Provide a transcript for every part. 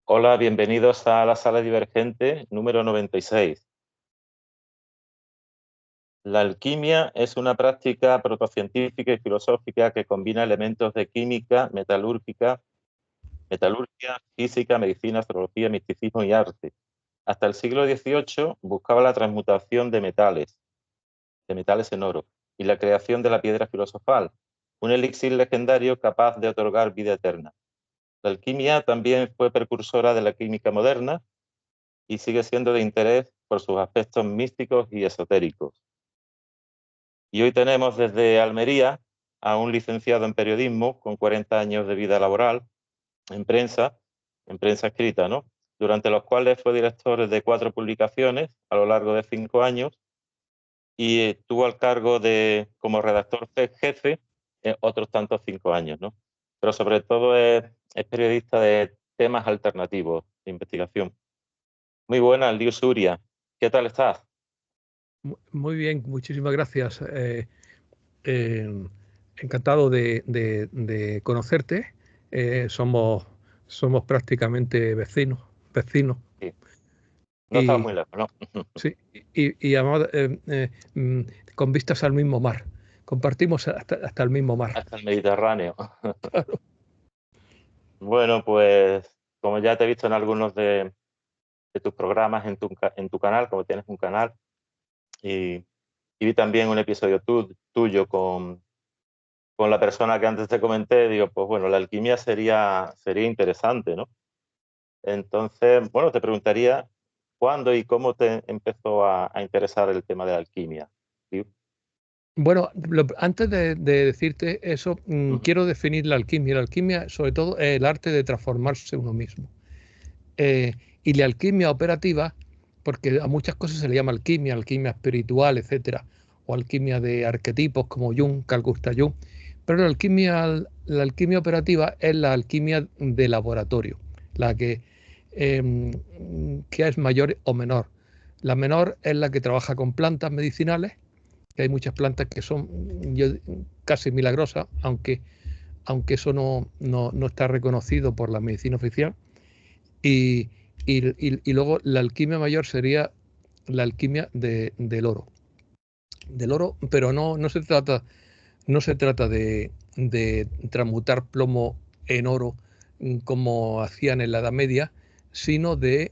Hola, bienvenidos a la sala divergente número 96. La alquimia es una práctica protocientífica y filosófica que combina elementos de química, metalurgia, física, medicina, astrología, misticismo y arte. Hasta el siglo XVIII buscaba la transmutación de metales en oro, y la creación de la piedra filosofal, un elixir legendario capaz de otorgar vida eterna. La alquimia también fue precursora de la química moderna y sigue siendo de interés por sus aspectos místicos y esotéricos. Y hoy tenemos desde Almería a un licenciado en periodismo con 40 años de vida laboral en prensa escrita, ¿no? Durante los cuales fue director de 4 publicaciones a lo largo de 5 años y estuvo al cargo como redactor jefe otros tantos 5 años, ¿no? Pero sobre todo es periodista de temas alternativos de investigación. Muy buena, Liu Suria. ¿Qué tal estás? Muy bien, muchísimas gracias. Encantado de conocerte. Somos prácticamente vecinos. Sí. No estamos Y, muy lejos, ¿no? sí, y además con vistas al mismo mar. Compartimos hasta el mismo mar. Hasta el Mediterráneo. Claro. Bueno, pues como ya te he visto en algunos de tus programas en tu canal, como tienes un canal, y vi también un episodio tuyo con la persona que antes te comenté, digo, pues bueno, la alquimia sería interesante, ¿no? Entonces, bueno, te preguntaría cuándo y cómo te empezó a interesar el tema de la alquimia. ¿Sí? Bueno, antes de decirte eso, Ujú. quiero definir la alquimia. La alquimia, sobre todo, es el arte de transformarse uno mismo. Y la alquimia operativa, porque a muchas cosas se le llama alquimia espiritual, etcétera, o alquimia de arquetipos como Jung, Carl Gustav Jung, pero la alquimia operativa es la alquimia de laboratorio, la que es mayor o menor. La menor es la que trabaja con plantas medicinales, que hay muchas plantas que son casi milagrosas, aunque eso no está reconocido por la medicina oficial. Y, y luego la alquimia mayor sería la alquimia del oro. Del oro, pero no se trata de transmutar plomo en oro como hacían en la Edad Media, sino de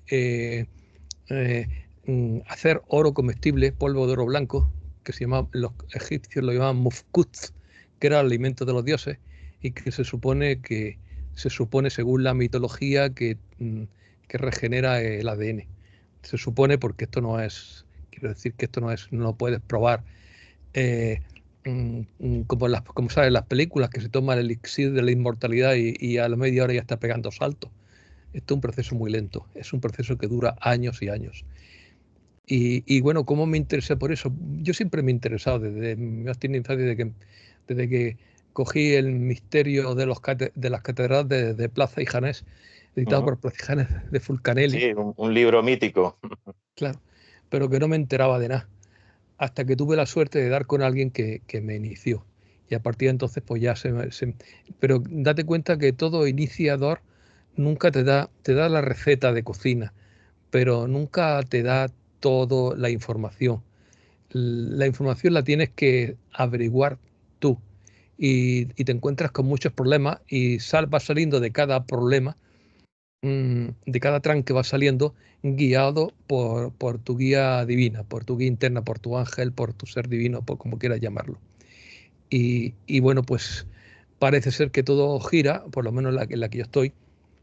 hacer oro comestible, polvo de oro blanco, que los egipcios lo llamaban mufkuts, que era el alimento de los dioses, y que se supone según la mitología que regenera el ADN. Se supone porque esto no es, quiero decir que esto no lo puedes probar eh, como sabes, las películas que se toma el elixir de la inmortalidad y a la media hora ya está pegando saltos. Esto es un proceso muy lento, es un proceso que dura años y años. Y bueno, ¿cómo me interesé por eso? Yo siempre me he interesado desde mi más tierna infancia, desde que cogí el misterio de las catedrales de Plaza y Janés, editado Ujú. por Plaza y Janés de Fulcanelli, Sí, un libro mítico. claro, pero que no me enteraba de nada, hasta que tuve la suerte de dar con alguien que me inició. Y a partir de entonces, pues ya Pero date cuenta que todo iniciador nunca te da la receta de cocina, pero nunca te da toda la información. La información la tienes que averiguar tú y te encuentras con muchos problemas y vas saliendo de cada problema, de cada tranque vas saliendo guiado por tu guía divina, por tu guía interna, por tu ángel, por tu ser divino, por como quieras llamarlo. Y bueno, pues parece ser que todo gira, por lo menos en la que yo estoy,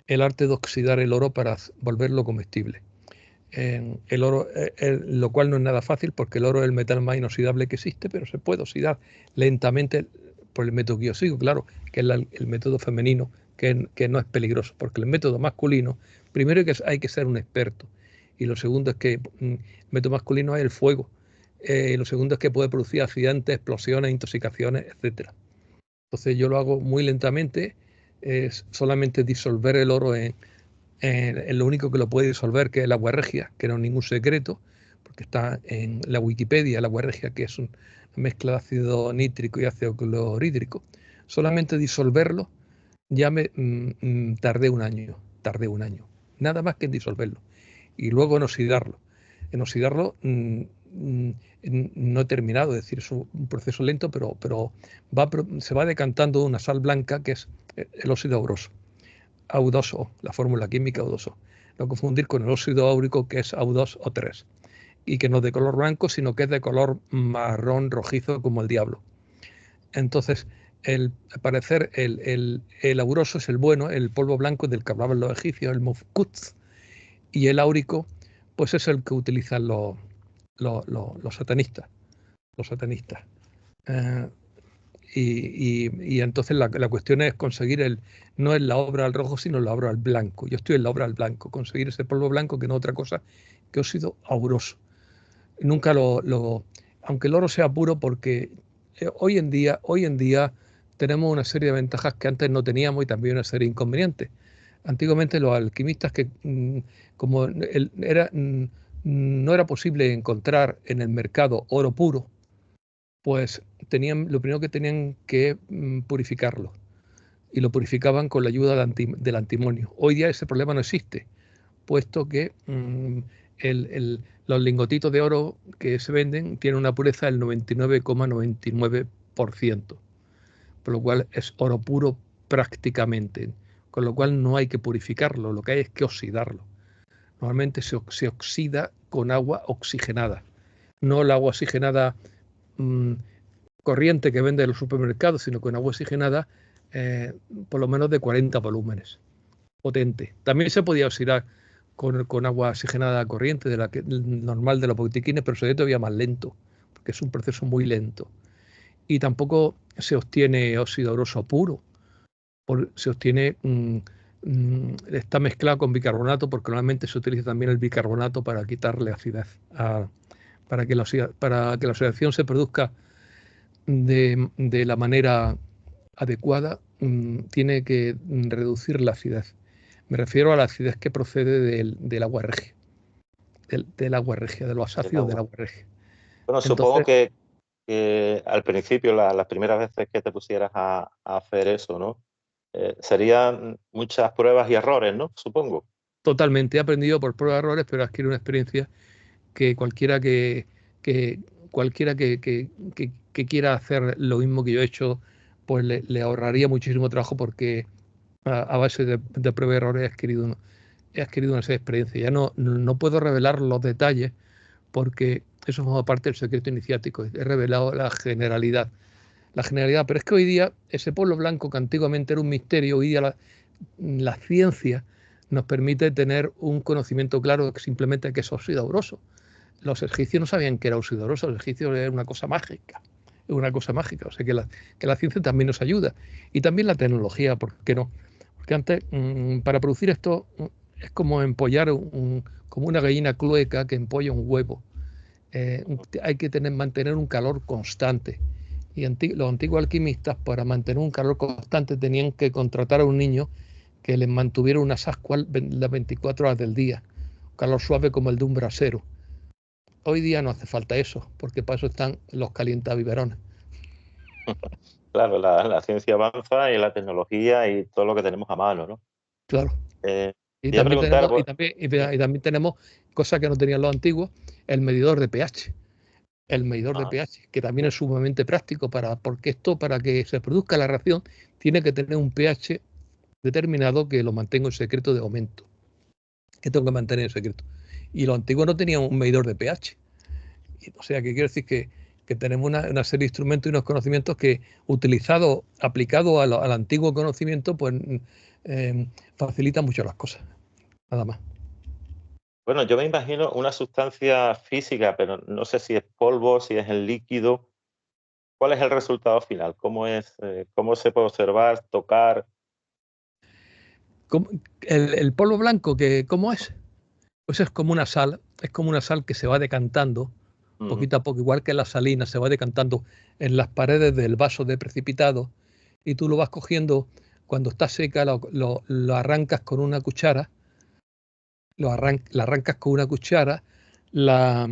el arte de oxidar el oro para volverlo comestible. El oro, lo cual no es nada fácil porque el oro es el metal más inoxidable que existe, pero se puede oxidar lentamente por el método que yo sigo, claro, que es el método femenino, que no es peligroso, porque el método masculino, primero que hay que ser un experto, y lo segundo es que el método masculino es el fuego, y lo segundo es que puede producir accidentes, explosiones, intoxicaciones, etcétera. Entonces yo lo hago muy lentamente, es solamente disolver el oro en lo único que lo puede disolver, que es el agua regia, que no es ningún secreto, porque está en la Wikipedia, el agua regia, que es una mezcla de ácido nítrico y ácido clorhídrico. Solamente disolverlo ya tardé un año, nada más que en disolverlo. Y luego en oxidarlo. En oxidarlo no he terminado, es decir, es un proceso lento, pero se va decantando una sal blanca que es el óxido auroso. AU2O, la fórmula química AU2O. No confundir con el óxido áurico, que es AU2O3. Y que no es de color blanco, sino que es de color marrón rojizo como el diablo. Entonces, al parecer, el auroso es el bueno, el polvo blanco del que hablaban los egipcios, el mufkuz, y el áurico, pues es el que utilizan los satanistas. Los satanistas. Y entonces la cuestión es conseguir no es la obra al rojo, sino la obra al blanco. Yo estoy en la obra al blanco, conseguir ese polvo blanco que no es otra cosa que óxido auroso. Nunca aunque el oro sea puro, porque hoy en día tenemos una serie de ventajas que antes no teníamos y también una serie de inconvenientes. Antiguamente los alquimistas como no era posible encontrar en el mercado oro puro, pues lo primero que tenían que purificarlo, y lo purificaban con la ayuda del antimonio. Hoy día ese problema no existe, puesto que los lingotitos de oro que se venden tienen una pureza del 99,99%, por lo cual es oro puro prácticamente, con lo cual no hay que purificarlo, lo que hay es que oxidarlo. Normalmente se oxida con agua oxigenada, no la agua oxigenada corriente que vende en los supermercados, sino con agua oxigenada por lo menos de 40 volúmenes, potente. También se podía oxidar con agua oxigenada corriente, normal de los botiquines, pero sería todavía más lento, porque es un proceso muy lento. Y tampoco se obtiene óxido auroso puro, se obtiene, está mezclado con bicarbonato, porque normalmente se utiliza también el bicarbonato para quitarle acidez, para que la oxidación se produzca de la manera adecuada, tiene que reducir la acidez. Me refiero a la acidez que procede del agua regia, del agua regia, de los ácidos del agua regia. Bueno, supongo que al principio, las primeras veces que te pusieras a hacer eso, ¿no? Serían muchas pruebas y errores, ¿no? Supongo. Totalmente, he aprendido por pruebas y errores, pero adquiero una experiencia que cualquiera que quiera hacer lo mismo que yo he hecho, pues le ahorraría muchísimo trabajo, porque a base de pruebas y errores he adquirido una serie de experiencia. Ya no puedo revelar los detalles, porque eso forma parte del secreto iniciático. He revelado la generalidad, pero es que hoy día ese polvo blanco, que antiguamente era un misterio, hoy día la ciencia nos permite tener un conocimiento claro de simplemente que es óxido auroso. Los egipcios no sabían que era óxido auroso, los egipcios era una cosa mágica, o sea que la ciencia también nos ayuda, y también la tecnología, ¿por qué no? Porque antes, para producir esto, es como empollar como una gallina clueca que empolla un huevo. Hay que mantener un calor constante. Y los antiguos alquimistas, para mantener un calor constante, tenían que contratar a un niño que les mantuviera unas ascuas las 24 horas del día, un calor suave como el de un brasero. Hoy día no hace falta eso, porque para eso están los calientabiberones. Claro, la ciencia avanza y la tecnología y todo lo que tenemos a mano, ¿no? Claro. Y Te iba a preguntar, también tenemos cosas que no tenían los antiguos, el medidor de pH. El medidor de pH, que también es sumamente práctico, porque esto, para que se produzca la reacción, tiene que tener un pH determinado, que lo mantengo en secreto de momento, que tengo que mantener en secreto. Y los antiguos no tenían un medidor de pH. O sea, que quiero decir que tenemos una serie de instrumentos y unos conocimientos que, aplicados al antiguo conocimiento, pues facilitan mucho las cosas. Nada más. Bueno, yo me imagino una sustancia física, pero no sé si es polvo, si es el líquido. ¿Cuál es el resultado final? ¿Cómo se puede observar, tocar? El polvo blanco, ¿cómo es? Pues es como una sal que se va decantando poquito a poco, igual que la salina se va decantando en las paredes del vaso de precipitado, y tú lo vas cogiendo. Cuando está seca, lo arrancas con una cuchara, la arrancas con una cuchara, la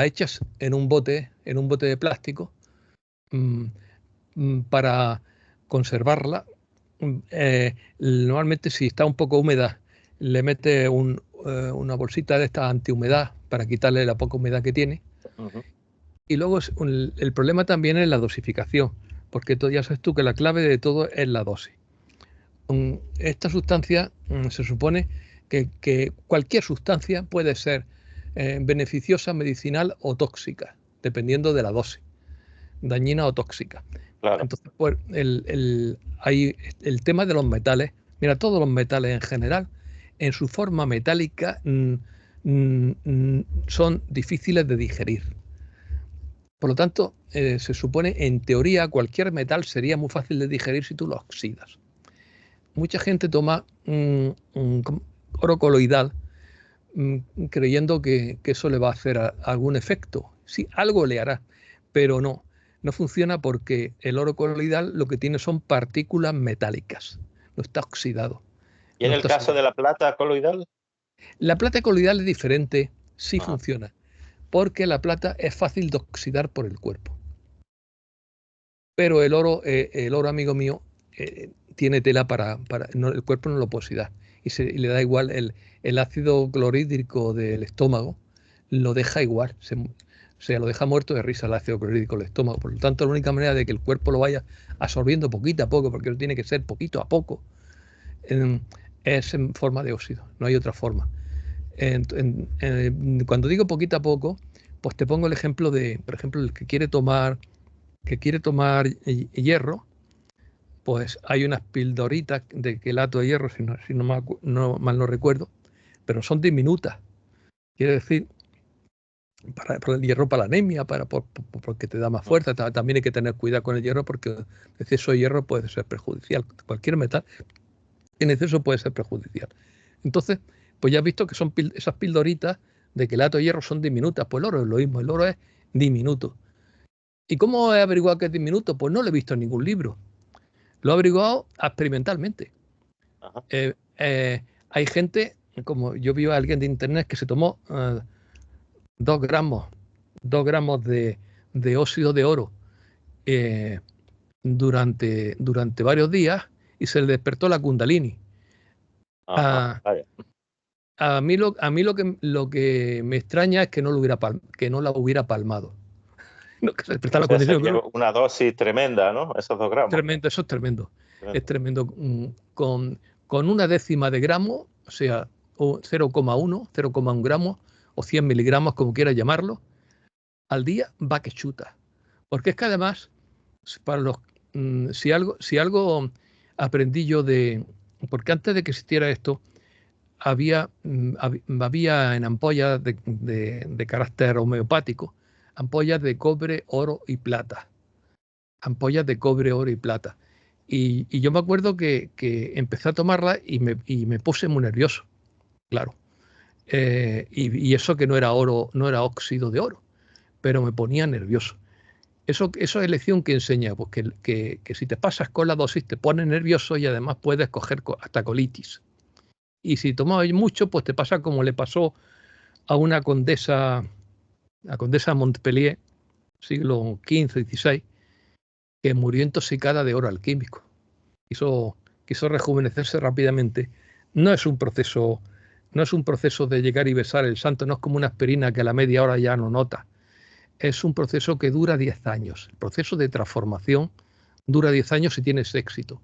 echas en un bote de plástico, para conservarla. Normalmente, si está un poco húmeda, le metes una bolsita de esta antihumedad para quitarle la poca humedad que tiene. Y luego el problema también es la dosificación, porque ya sabes tú que la clave de todo es la dosis. Esta sustancia se supone que cualquier sustancia puede ser beneficiosa, medicinal o tóxica, dependiendo de la dosis, dañina o tóxica. Claro. Entonces, pues, hay el tema de los metales. Mira, todos los metales en general, en su forma metálica, son difíciles de digerir. Por lo tanto, se supone, en teoría, cualquier metal sería muy fácil de digerir si tú lo oxidas. Mucha gente toma oro coloidal creyendo que eso le va a hacer algún efecto. Sí, algo le hará, pero no funciona, porque el oro coloidal lo que tiene son partículas metálicas, no está oxidado. ¿Y en el caso de la plata coloidal? La plata coloidal es diferente, sí funciona, porque la plata es fácil de oxidar por el cuerpo. Pero el oro, amigo mío, tiene tela para el cuerpo no lo puede oxidar. Y le da igual, el ácido clorhídrico del estómago lo deja igual, lo deja muerto de risa el ácido clorhídrico del estómago. Por lo tanto, la única manera de que el cuerpo lo vaya absorbiendo poquito a poco, porque tiene que ser poquito a poco, es en forma de óxido, no hay otra forma. Cuando digo poquito a poco, pues te pongo el ejemplo de, por ejemplo, el que quiere tomar hierro, pues hay unas pildoritas de quelato de hierro, si no mal no recuerdo, pero son diminutas. Quiere decir, para el hierro, para la anemia, porque te da más fuerza. También hay que tener cuidado con el hierro, porque el exceso de hierro puede ser perjudicial. Cualquier metal en exceso puede ser perjudicial. Entonces, pues ya has visto que esas pildoritas de quelato de hierro son diminutas. Pues el oro es lo mismo, el oro es diminuto. ¿Y cómo he averiguado que es diminuto? Pues no lo he visto en ningún libro. Lo he averiguado experimentalmente. Hay gente, como yo vi a alguien de internet que se tomó 2 gramos de óxido de oro durante varios días, y se le despertó la kundalini. A mí lo que me extraña es que no la hubiera palmado. No, que se despertara la kundalini. Una dosis tremenda, ¿no? Esos 2 gramos. Tremendo, eso es tremendo. Es tremendo. Con una décima de gramo, o sea, 0,1 gramos o 100 miligramos, como quieras llamarlo, al día, va que chuta. Porque es que además, para si algo aprendí yo porque antes de que existiera esto, había en ampollas de carácter homeopático, ampollas de cobre, oro y plata. Ampollas de cobre, oro y plata. Y yo me acuerdo que empecé a tomarla y me puse muy nervioso, claro. Y eso que no era oro, no era óxido de oro, pero me ponía nervioso. Eso es lección que enseña, pues que si te pasas con la dosis te pones nervioso, y además puedes coger hasta colitis. Y si tomas mucho, pues te pasa como le pasó a una condesa, la condesa de Montpellier, siglo XV, XVI, que murió intoxicada de oro alquímico. Quiso rejuvenecerse rápidamente. No es un proceso de llegar y besar el santo, no es como una aspirina que a la media hora ya no nota. Es un proceso que dura 10 años. El proceso de transformación dura 10 años si tienes éxito.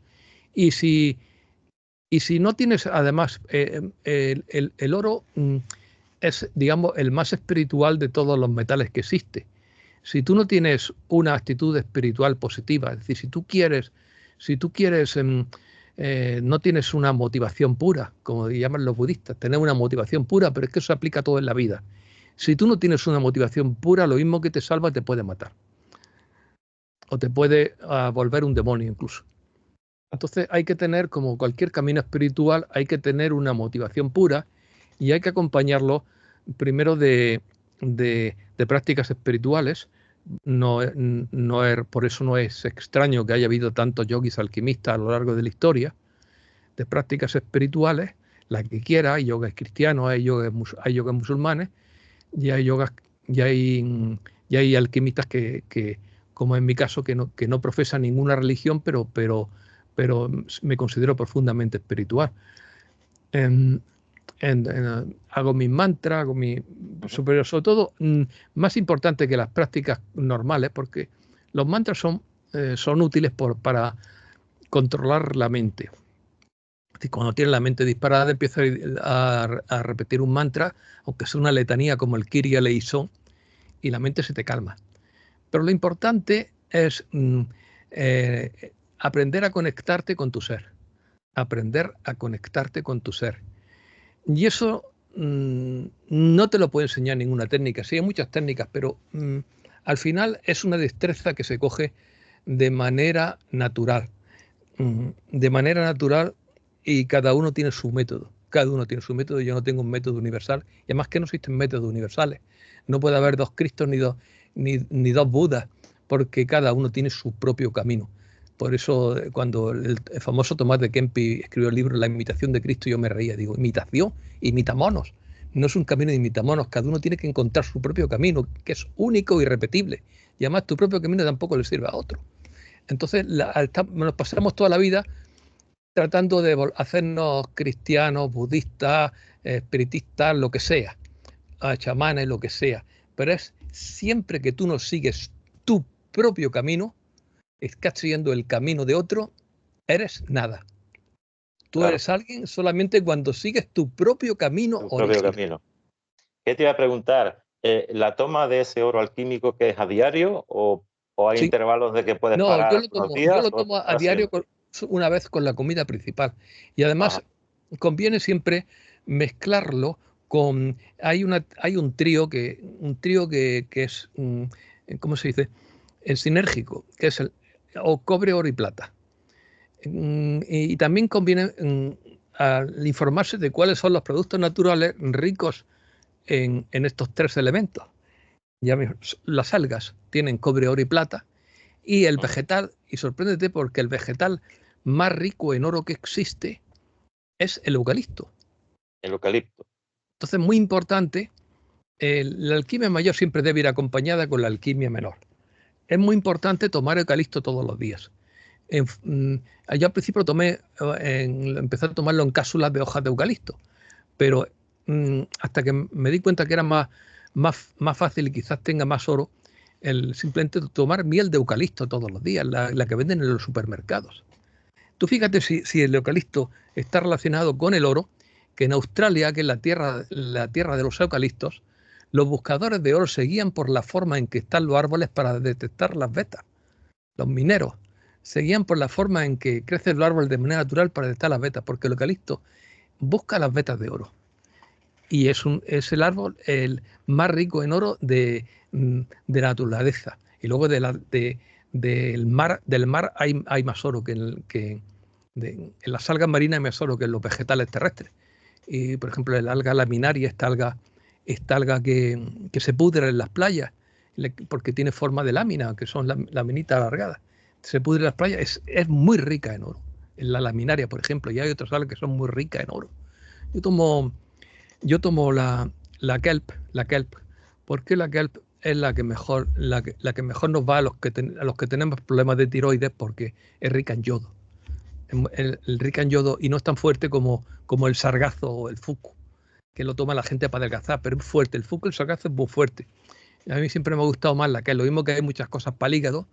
Y si no tienes, además, el oro es, digamos, el más espiritual de todos los metales que existe. Si tú no tienes una actitud espiritual positiva, es decir, si tú quieres, no tienes una motivación pura, como llaman los budistas, tener una motivación pura, pero es que eso se aplica todo en la vida. Si tú no tienes una motivación pura, lo mismo que te salva te puede matar. O te puede volver un demonio incluso. Entonces hay que tener, como cualquier camino espiritual, hay que tener una motivación pura, y hay que acompañarlo primero de prácticas espirituales. Por eso no es extraño que haya habido tantos yogis alquimistas a lo largo de la historia, de prácticas espirituales, la que quiera. Hay yogas cristianos, hay yogas musulmanes, y hay alquimistas que, como en mi caso, que no profesan ninguna religión, pero me considero profundamente espiritual. hago mis mantras, hago mi superior, sobre todo más importante que las prácticas normales, porque los mantras son útiles para controlar la mente. Cuando tienes la mente disparada, empiezas a repetir un mantra, aunque sea una letanía como el Kyrie eleison, y la mente se te calma. Pero lo importante es aprender a conectarte con tu ser. Aprender a conectarte con tu ser. Y eso no te lo puede enseñar ninguna técnica. Sí, hay muchas técnicas, pero al final es una destreza que se coge de manera natural. De manera natural, y cada uno tiene su método. Cada uno tiene su método. Yo no tengo un método universal. Y además que no existen métodos universales. No puede haber dos Cristos ni dos Budas, porque cada uno tiene su propio camino. Por eso, cuando el famoso Tomás de Kempis escribió el libro La imitación de Cristo, yo me reía. Digo, imitación, imitamonos. No es un camino de imitamonos. Cada uno tiene que encontrar su propio camino, que es único y irrepetible. Y además tu propio camino tampoco le sirve a otro. Entonces nos pasamos toda la vida tratando de hacernos cristianos, budistas, espiritistas, lo que sea, chamanes, lo que sea. Pero es siempre que tú no sigues tu propio camino, estás siguiendo el camino de otro, eres nada. Tú eres alguien solamente cuando sigues tu propio camino original. ¿Qué te iba a preguntar? ¿La toma de ese oro alquímico que es a diario o hay intervalos de que puedes parar unos días? Yo lo tomo a diario una vez con la comida principal. Y además conviene siempre mezclarlo con... Hay un trío que es, ¿cómo se dice? Sinérgico, que es o cobre, oro y plata. Y también conviene al informarse de cuáles son los productos naturales ricos en estos tres elementos. Ya las algas tienen cobre, oro y plata, y el vegetal, y sorpréndete porque el vegetal más rico en oro que existe es el eucalipto. El eucalipto. Entonces, muy importante, la alquimia mayor siempre debe ir acompañada con la alquimia menor. Es muy importante tomar eucalipto todos los días. Yo al principio empecé a tomarlo en cápsulas de hojas de eucalipto, pero hasta que me di cuenta que era más fácil y quizás tenga más oro el simplemente tomar miel de eucalipto todos los días, la que venden en los supermercados. Tú fíjate si el eucalipto está relacionado con el oro, que en Australia, que es la tierra de los eucaliptos, los buscadores de oro se guían por la forma en que están los árboles para detectar las vetas. Los mineros se guían por la forma en que crecen los árboles de manera natural para detectar las vetas, porque el eucalipto busca las vetas de oro. Y es el árbol el más rico en oro de naturaleza. Y luego del mar hay más oro en las algas marinas hay más oro que en los vegetales terrestres. Y por ejemplo, el alga laminaria, esta alga que se pudre en las playas, porque tiene forma de lámina, que son laminitas alargadas. Se pudre en las playas, es muy rica en oro. En la laminaria, por ejemplo, y hay otras algas que son muy ricas en oro. Yo tomo la kelp, porque la kelp es la que mejor nos va a los que tenemos problemas de tiroides, porque es rica en yodo. El rica en yodo, y no es tan fuerte como el sargazo o el fucu, que lo toma la gente para adelgazar, pero es fuerte. El fucu y el sargazo es muy fuerte. A mí siempre me ha gustado más la kelp. Lo mismo que hay muchas cosas para el hígado,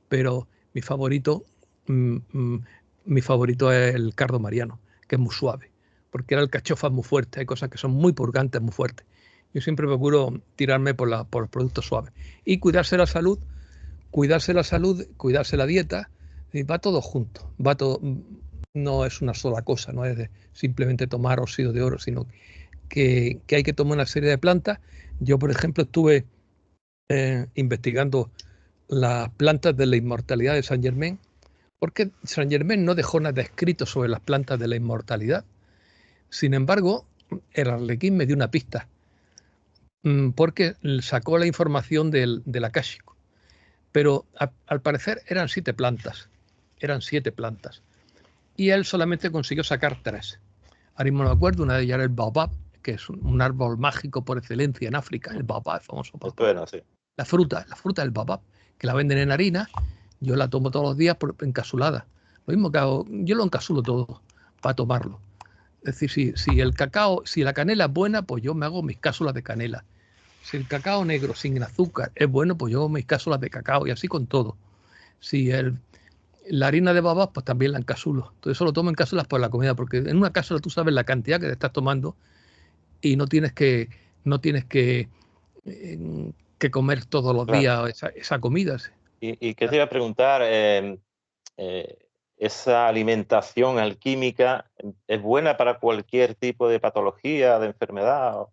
pero mi favorito es el cardo mariano, que es muy suave, porque el alcachofa es muy fuerte, hay cosas que son muy purgantes, muy fuertes. Yo siempre procuro tirarme por productos suaves. Y cuidarse la salud, cuidarse la dieta, y va todo junto, no es una sola cosa, no es simplemente tomar óxido de oro, sino que hay que tomar una serie de plantas. Yo, por ejemplo, estuve investigando las plantas de la inmortalidad de Saint Germain, porque Saint Germain no dejó nada escrito sobre las plantas de la inmortalidad. Sin embargo, el Arlequín me dio una pista, porque sacó la información del Akáshico. Pero al parecer eran 7 plantas. Y él solamente consiguió sacar 3. Ahora mismo no me acuerdo, una de ellas era el baobab, que es un árbol mágico por excelencia en África, el baobab, el famoso baobab. Bueno, sí. La fruta del baobab, que la venden en harina, yo la tomo todos los días encapsulada. Lo mismo que hago, yo lo encapsulo todo para tomarlo. Es decir, si el cacao, si la canela es buena, pues yo me hago mis cápsulas de canela. Si el cacao negro sin azúcar es bueno, pues yo hago mis cápsulas de cacao y así con todo. Si la harina de babas, pues también la encapsulo. Entonces eso lo tomo en cápsulas por la comida, porque en una cápsula tú sabes la cantidad que te estás tomando y no tienes que comer todos los Claro. días esa comida. ¿Y qué te iba a preguntar? ¿Esa alimentación alquímica es buena para cualquier tipo de patología, de enfermedad? Por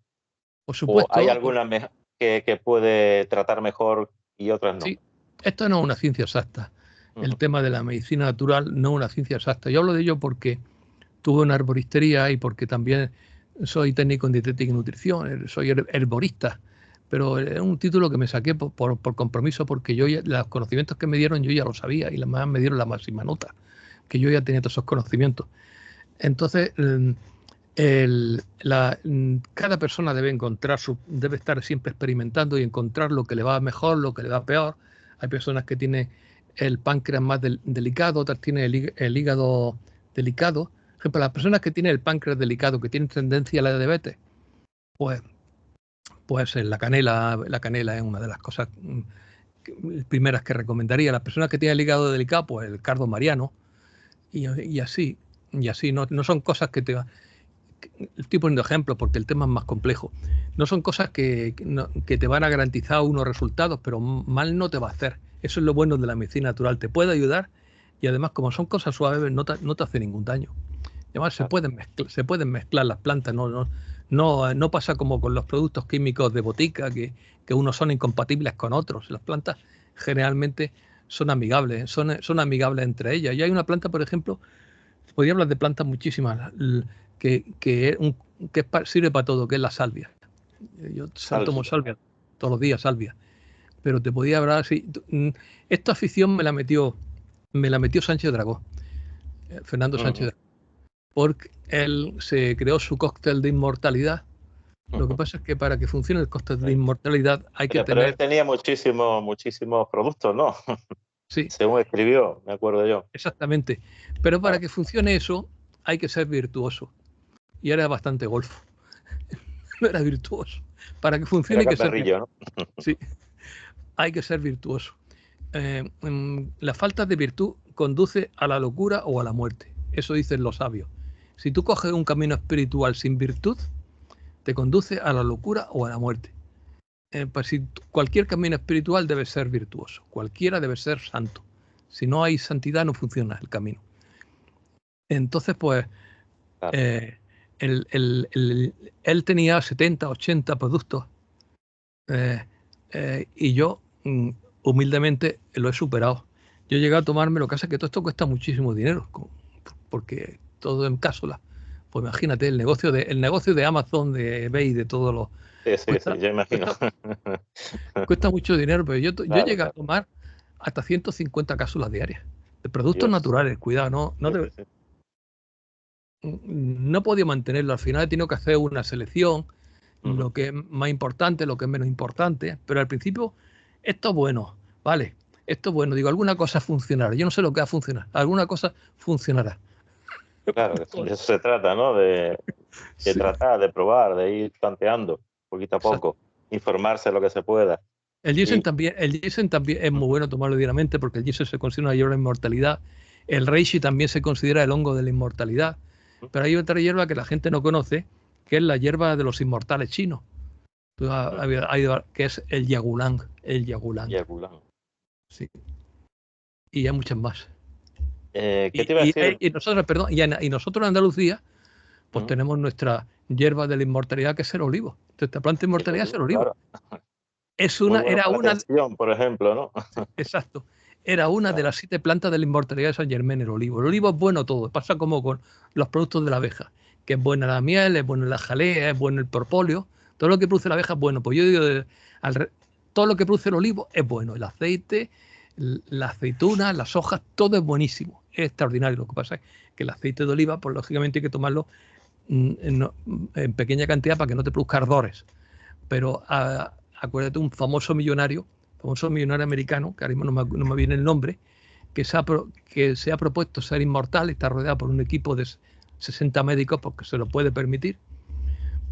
¿O hay supuesto, alguna que puede tratar mejor y otras no? sí, esto no es una ciencia exacta. El Ujú. tema de la medicina natural no es una ciencia exacta. Yo hablo de ello porque tuve una arboristería y porque también soy técnico en dietética y nutrición, soy herborista, pero es un título que me saqué por compromiso, porque los conocimientos que me dieron yo ya lo sabía y además me dieron la máxima nota, que yo ya tenía todos esos conocimientos. Entonces, cada persona debe estar siempre experimentando y encontrar lo que le va mejor, lo que le va peor. Hay personas que tienen el páncreas más delicado, otras tienen el hígado delicado. Por ejemplo, las personas que tienen el páncreas delicado, que tienen tendencia a la diabetes, pues, la canela es una de las cosas primeras que recomendaría. Las personas que tienen el hígado delicado, pues el cardo mariano, y así. No son cosas que te... Estoy poniendo ejemplos porque el tema es más complejo. No son cosas que te van a garantizar unos resultados, pero mal no te va a hacer. Eso es lo bueno de la medicina natural. Te puede ayudar y además, como son cosas suaves, no te hace ningún daño. Además, se pueden mezclar las plantas. No pasa como con los productos químicos de botica, que unos son incompatibles con otros. Las plantas generalmente son amigables, son amigables entre ellas. Y hay una planta, por ejemplo, podría hablar de plantas muchísimas, sirve para todo, que es la salvia. Yo tomo salvia todos los días, salvia. Pero te podía hablar así. Esta afición me la metió Sánchez Dragó, Fernando Sánchez Dragó, porque él se creó su cóctel de inmortalidad. Lo que pasa es que para que funcione el cóctel de inmortalidad hay que Pero él tener... tenía muchísimos productos, ¿no? Sí, Según escribió, me acuerdo yo. exactamente. Pero para que funcione eso hay que ser virtuoso. Y era bastante golfo. No era virtuoso. Para que funcione Era hay que ser virtuoso. catarrillo, ¿no? Sí, hay que ser virtuoso. La falta de virtud conduce a la locura o a la muerte. Eso dicen los sabios. Si tú coges un camino espiritual sin virtud, te conduce a la locura o a la muerte. Pues cualquier camino espiritual debe ser virtuoso. Cualquiera debe ser santo. Si no hay santidad, no funciona el camino. Entonces, pues, Claro. él tenía 70, 80 productos y yo humildemente lo he superado. Yo llegué a tomarme, lo que pasa es que todo esto cuesta muchísimo dinero, porque todo en cápsulas. Pues imagínate, el negocio de Amazon, de eBay, de todos los... Sí, yo imagino. Cuesta mucho dinero, pero yo Claro, llegué a claro. tomar hasta 150 cápsulas diarias de productos Dios. naturales. Cuidado, Sí. no podía mantenerlo. Al final he tenido que hacer una selección, Ujú. lo que es más importante, lo que es menos importante. Pero al principio, esto es bueno, ¿vale? Esto es bueno. Digo, alguna cosa funcionará. Yo no sé lo que va a funcionar. Alguna cosa funcionará. Claro, de eso se trata, ¿no? De Sí, tratar, de probar, de ir tanteando poquito a exacto. poco, informarse lo que se pueda. El Y ginseng también es muy bueno tomarlo diariamente porque el ginseng se considera una hierba de inmortalidad. El reishi también se considera el hongo de la inmortalidad. Pero hay otra hierba que la gente no conoce, que es la hierba de los inmortales chinos, que es el yagulán. Yaculán. Sí. Y hay muchas más. ¿Qué te iba a decir? Y nosotros en Andalucía, pues Ujú. tenemos nuestra hierba de la inmortalidad, que es el olivo. Esta planta de El inmortalidad es el olivo, olivo. claro. Muy bueno Era para la una, tensión, por ejemplo, ¿no? exacto, era una de Claro. las 7 plantas de la inmortalidad de San Germán, el olivo. El olivo es bueno todo, pasa como con los productos de la abeja, que es buena la miel, es buena la jalea, es bueno el propóleo, todo lo que produce la abeja es bueno. Pues yo digo, todo lo que produce el olivo es bueno, el aceite, la aceituna, las hojas, todo es buenísimo, es extraordinario. Lo que pasa es que el aceite de oliva, pues lógicamente hay que tomarlo en pequeña cantidad para que no te produzca ardores. Pero acuérdate, un famoso millonario americano, que ahora mismo no me viene el nombre, que se ha propuesto ser inmortal, está rodeado por un equipo de 60 médicos porque se lo puede permitir,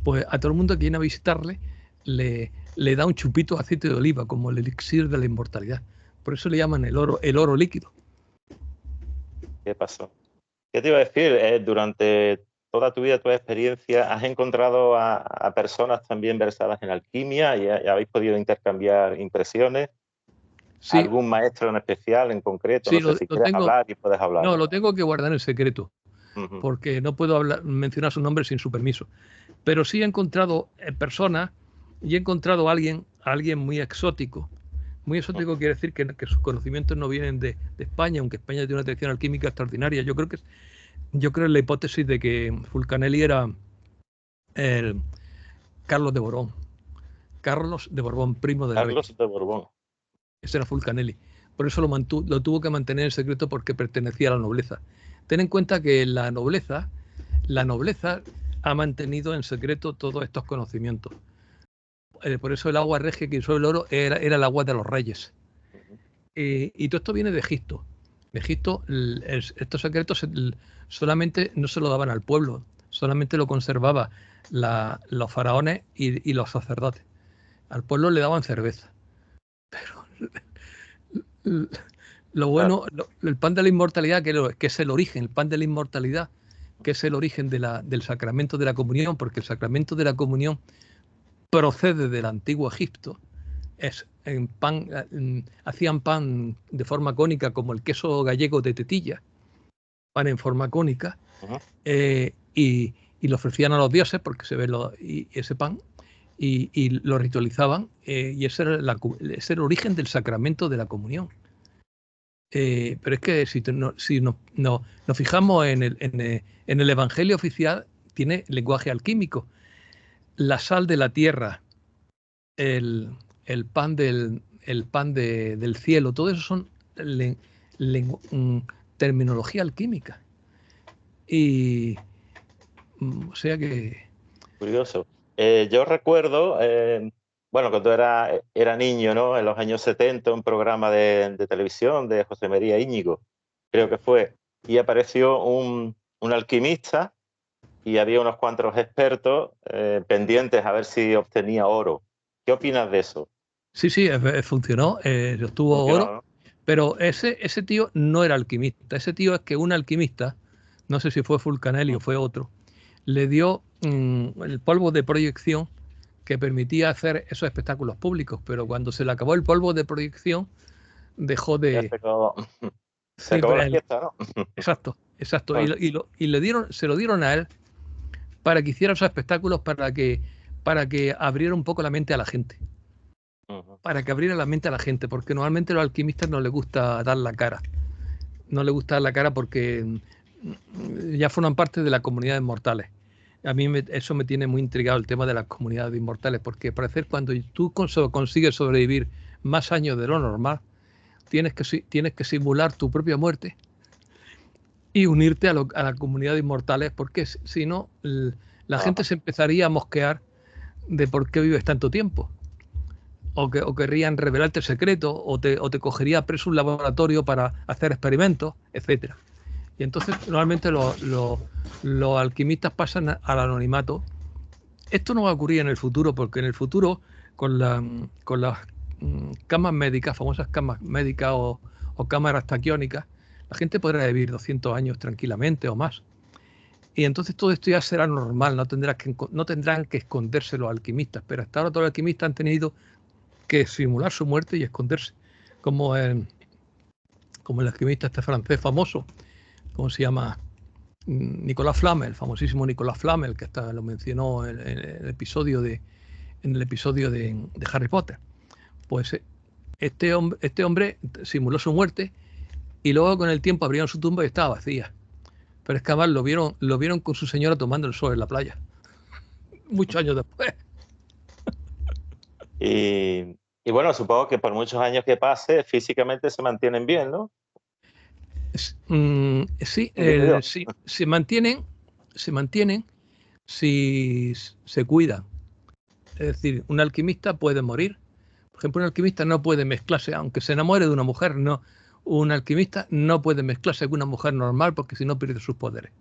pues a todo el mundo que viene a visitarle le da un chupito de aceite de oliva, como el elixir de la inmortalidad. Por eso le llaman el oro líquido. ¿Qué pasó? ¿Qué te iba a decir? Durante toda tu vida, tu experiencia, ¿has encontrado a personas también versadas en alquimia y habéis podido intercambiar impresiones? Sí. ¿Algún maestro en especial, en concreto? Sí, no sé si quieres hablar y puedes hablar. No, lo tengo que guardar en secreto, porque no puedo mencionar su nombre sin su permiso. Pero sí he encontrado personas y he encontrado a alguien muy exótico. Muy exótico quiere decir que sus conocimientos no vienen de España, aunque España tiene una tradición alquímica extraordinaria. Yo creo en la hipótesis de que Fulcanelli era el Carlos de Borbón. Carlos de Borbón, primo del rey. Carlos de Borbón. Ese era Fulcanelli. Por eso lo tuvo que mantener en secreto, porque pertenecía a la nobleza. Ten en cuenta que la nobleza ha mantenido en secreto todos estos conocimientos. Por eso el agua regia que usó el oro era el agua de los reyes. Y todo esto viene de Egipto. De Egipto, estos secretos solamente no se lo daban al pueblo, solamente lo conservaba los faraones y los sacerdotes. Al pueblo le daban cerveza. Pero lo bueno, el pan de la inmortalidad, que es el origen, el pan de la inmortalidad, que es el origen del sacramento de la comunión, porque el sacramento de la comunión procede del antiguo Egipto. Hacían pan de forma cónica, como el queso gallego de Tetilla, pan en forma cónica, y lo ofrecían a los dioses, porque se ve ese pan, y lo ritualizaban, y ese era el origen del sacramento de la comunión. Pero es que si nos fijamos en el Evangelio oficial, tiene lenguaje alquímico. La sal de la tierra, el pan del cielo, todo eso son terminología alquímica. Y o sea que... Curioso. Yo recuerdo, cuando era niño, ¿no? En los años 70, un programa de televisión de José María Íñigo, creo que fue, y apareció un alquimista y había unos cuantos expertos pendientes a ver si obtenía oro. ¿Qué opinas de eso? Sí, funcionó, obtuvo oro, ¿no? Pero ese tío no era alquimista. Ese tío es que un alquimista, no sé si fue Fulcanelli o fue otro, le dio el polvo de proyección que permitía hacer esos espectáculos públicos, pero cuando se le acabó el polvo de proyección, dejó de... Se acabó la fiesta, ¿no? Exacto. Se lo dieron a él para que hiciera esos espectáculos, para que abriera un poco la mente a la gente. Para que abriera la mente a la gente, porque normalmente a los alquimistas no les gusta dar la cara. No les gusta dar la cara porque ya forman parte de la comunidad de inmortales. A mí eso me tiene muy intrigado, el tema de las comunidades de inmortales, porque parece cuando tú consigues sobrevivir más años de lo normal, tienes que simular tu propia muerte y unirte a la comunidad de inmortales, porque si no, la gente se empezaría a mosquear de por qué vives tanto tiempo. O querrían revelarte el secreto, o te cogería preso un laboratorio para hacer experimentos, etcétera. Y entonces normalmente los alquimistas pasan al anonimato. Esto no va a ocurrir en el futuro, porque en el futuro, con las camas médicas, famosas camas médicas o cámaras taquiónicas, la gente podrá vivir 200 años tranquilamente o más. Y entonces todo esto ya será normal, no tendrán que esconderse los alquimistas, pero hasta ahora todos los alquimistas han tenido que simular su muerte y esconderse, como el alquimista este francés famoso, ¿cómo se llama? Nicolas Flamel, el famosísimo Nicolas Flamel, que hasta lo mencionó en el episodio de Harry Potter. Pues este hombre simuló su muerte y luego con el tiempo abrieron su tumba y estaba vacía. Pero es que además lo vieron con su señora tomando el sol en la playa. Muchos años después. Y bueno, supongo que por muchos años que pase, físicamente se mantienen bien, ¿no? Sí, se mantienen si se cuidan. Es decir, un alquimista puede morir. Por ejemplo, un alquimista no puede mezclarse, aunque se enamore de una mujer, no. Un alquimista no puede mezclarse con una mujer normal, porque si no pierde sus poderes.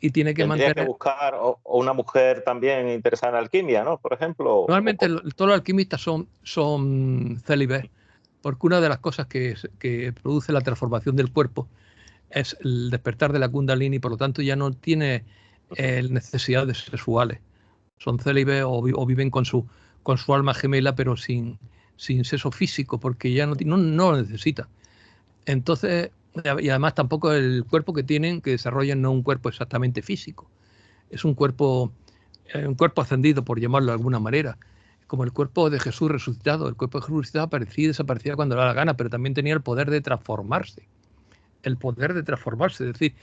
y tiene que Tendría mantener... que buscar o una mujer también interesada en alquimia, ¿no? Por ejemplo. Normalmente todos los alquimistas son célibes, porque una de las cosas que produce la transformación del cuerpo es el despertar de la Kundalini, por lo tanto ya no tiene necesidades sexuales. Son célibes o viven con su alma gemela, pero sin sexo físico, porque ya no lo necesita. Entonces, y además tampoco el cuerpo que tienen, que desarrollan, no es un cuerpo exactamente físico. Es un cuerpo ascendido, por llamarlo de alguna manera. Como el cuerpo de Jesús resucitado. El cuerpo de Jesús resucitado aparecía y desaparecía cuando le daba la gana, pero también tenía el poder de transformarse. El poder de transformarse, es decir,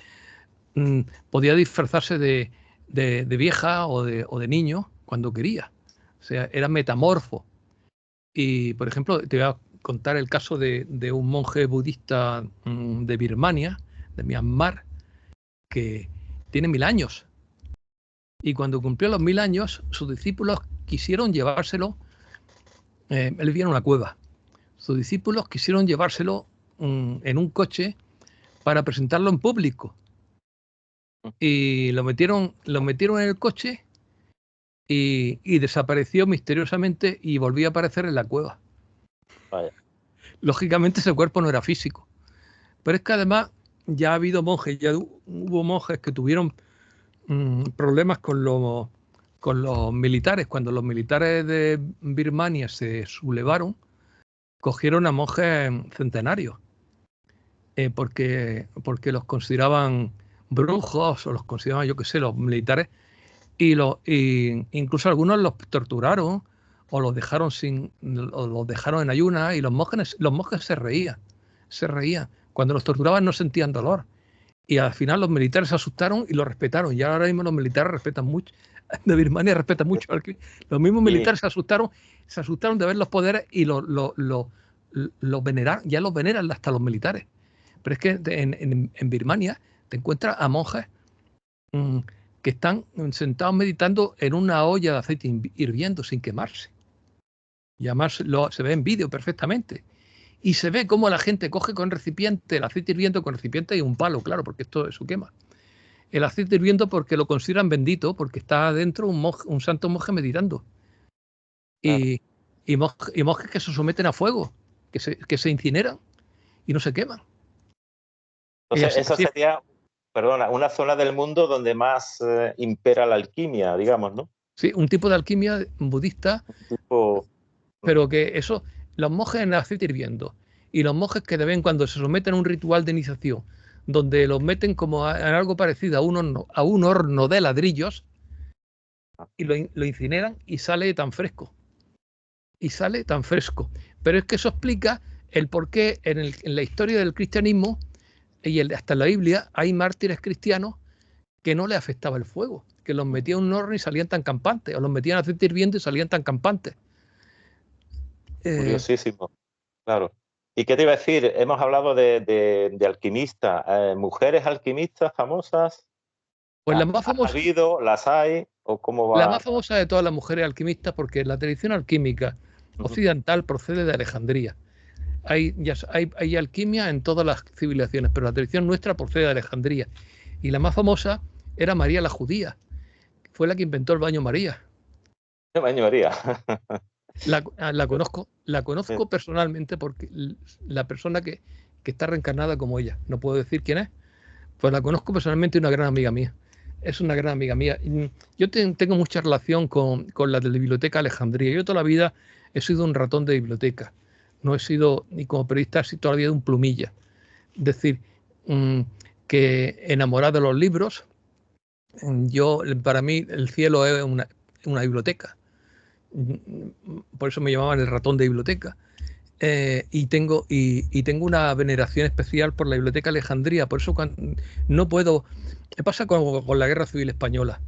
podía disfrazarse de vieja o de niño cuando quería. O sea, era metamorfo. Y, por ejemplo, te voy a contar el caso de un monje budista de Birmania, de Myanmar, que tiene 1000 años. Y cuando cumplió los 1000 años, sus discípulos quisieron llevárselo. Él vivía en una cueva. Sus discípulos quisieron llevárselo en un coche para presentarlo en público. Y lo metieron en el coche y desapareció misteriosamente y volvió a aparecer en la cueva. Vaya. Lógicamente ese cuerpo no era físico. Pero es que además ya ha habido monjes, ya hubo monjes que tuvieron problemas con los militares. Cuando los militares de Birmania se sublevaron, cogieron a monjes centenarios, porque los consideraban brujos o los consideraban, yo qué sé, los militares, y incluso algunos los torturaron o los dejaron en ayunas, y los monjes se reían. Cuando los torturaban no sentían dolor. Y al final los militares se asustaron y lo respetaron. Y ahora mismo los militares respetan mucho. De Birmania respetan mucho. Los mismos militares se asustaron de ver los poderes y los veneraron. Ya los veneran hasta los militares. Pero es que en Birmania te encuentras a monjes que están sentados meditando en una olla de aceite hirviendo sin quemarse. Y además se ve en vídeo perfectamente. Y se ve cómo la gente coge con recipiente, el aceite hirviendo con recipiente y un palo, claro, porque eso quema. El aceite hirviendo porque lo consideran bendito, porque está adentro un santo monje meditando. Claro. Y monjes que se someten a fuego, que se incineran y no se queman. Entonces, esa sería, perdona, una zona del mundo donde más impera la alquimia, digamos, ¿no? Sí, un tipo de alquimia budista, pero que eso, los monjes en el aceite hirviendo y los monjes que de vez en cuando se someten a un ritual de iniciación donde los meten como en algo parecido a un horno de ladrillos y lo incineran y sale tan fresco. Pero es que eso explica el por qué en la historia del cristianismo y hasta en la Biblia hay mártires cristianos que no les afectaba el fuego, que los metían en un horno y salían tan campantes, o los metían en aceite hirviendo y salían tan campantes. Curiosísimo, claro. ¿Y qué te iba a decir? Hemos hablado de alquimistas. ¿Mujeres alquimistas famosas? Pues las más famosas. ¿Ha habido? ¿Las hay? ¿O cómo va? La más famosa de todas las mujeres alquimistas, porque la tradición alquímica occidental procede de Alejandría. Hay alquimia en todas las civilizaciones, pero la tradición nuestra procede de Alejandría. Y la más famosa era María la Judía. Fue la que inventó el baño María. El baño María. La conozco personalmente porque la persona que está reencarnada como ella, no puedo decir quién es, pues la conozco personalmente, una gran amiga mía. Es una gran amiga mía. Yo tengo mucha relación con la de la Biblioteca Alejandría. Yo toda la vida he sido un ratón de biblioteca. No he sido, ni como periodista, he sido toda la vida un plumilla. Es decir, que enamorado de los libros, para mí el cielo es una biblioteca. Por eso me llamaban el ratón de biblioteca. Y tengo una veneración especial por la Biblioteca Alejandría. Por eso no puedo... Me pasa con la Guerra Civil Española.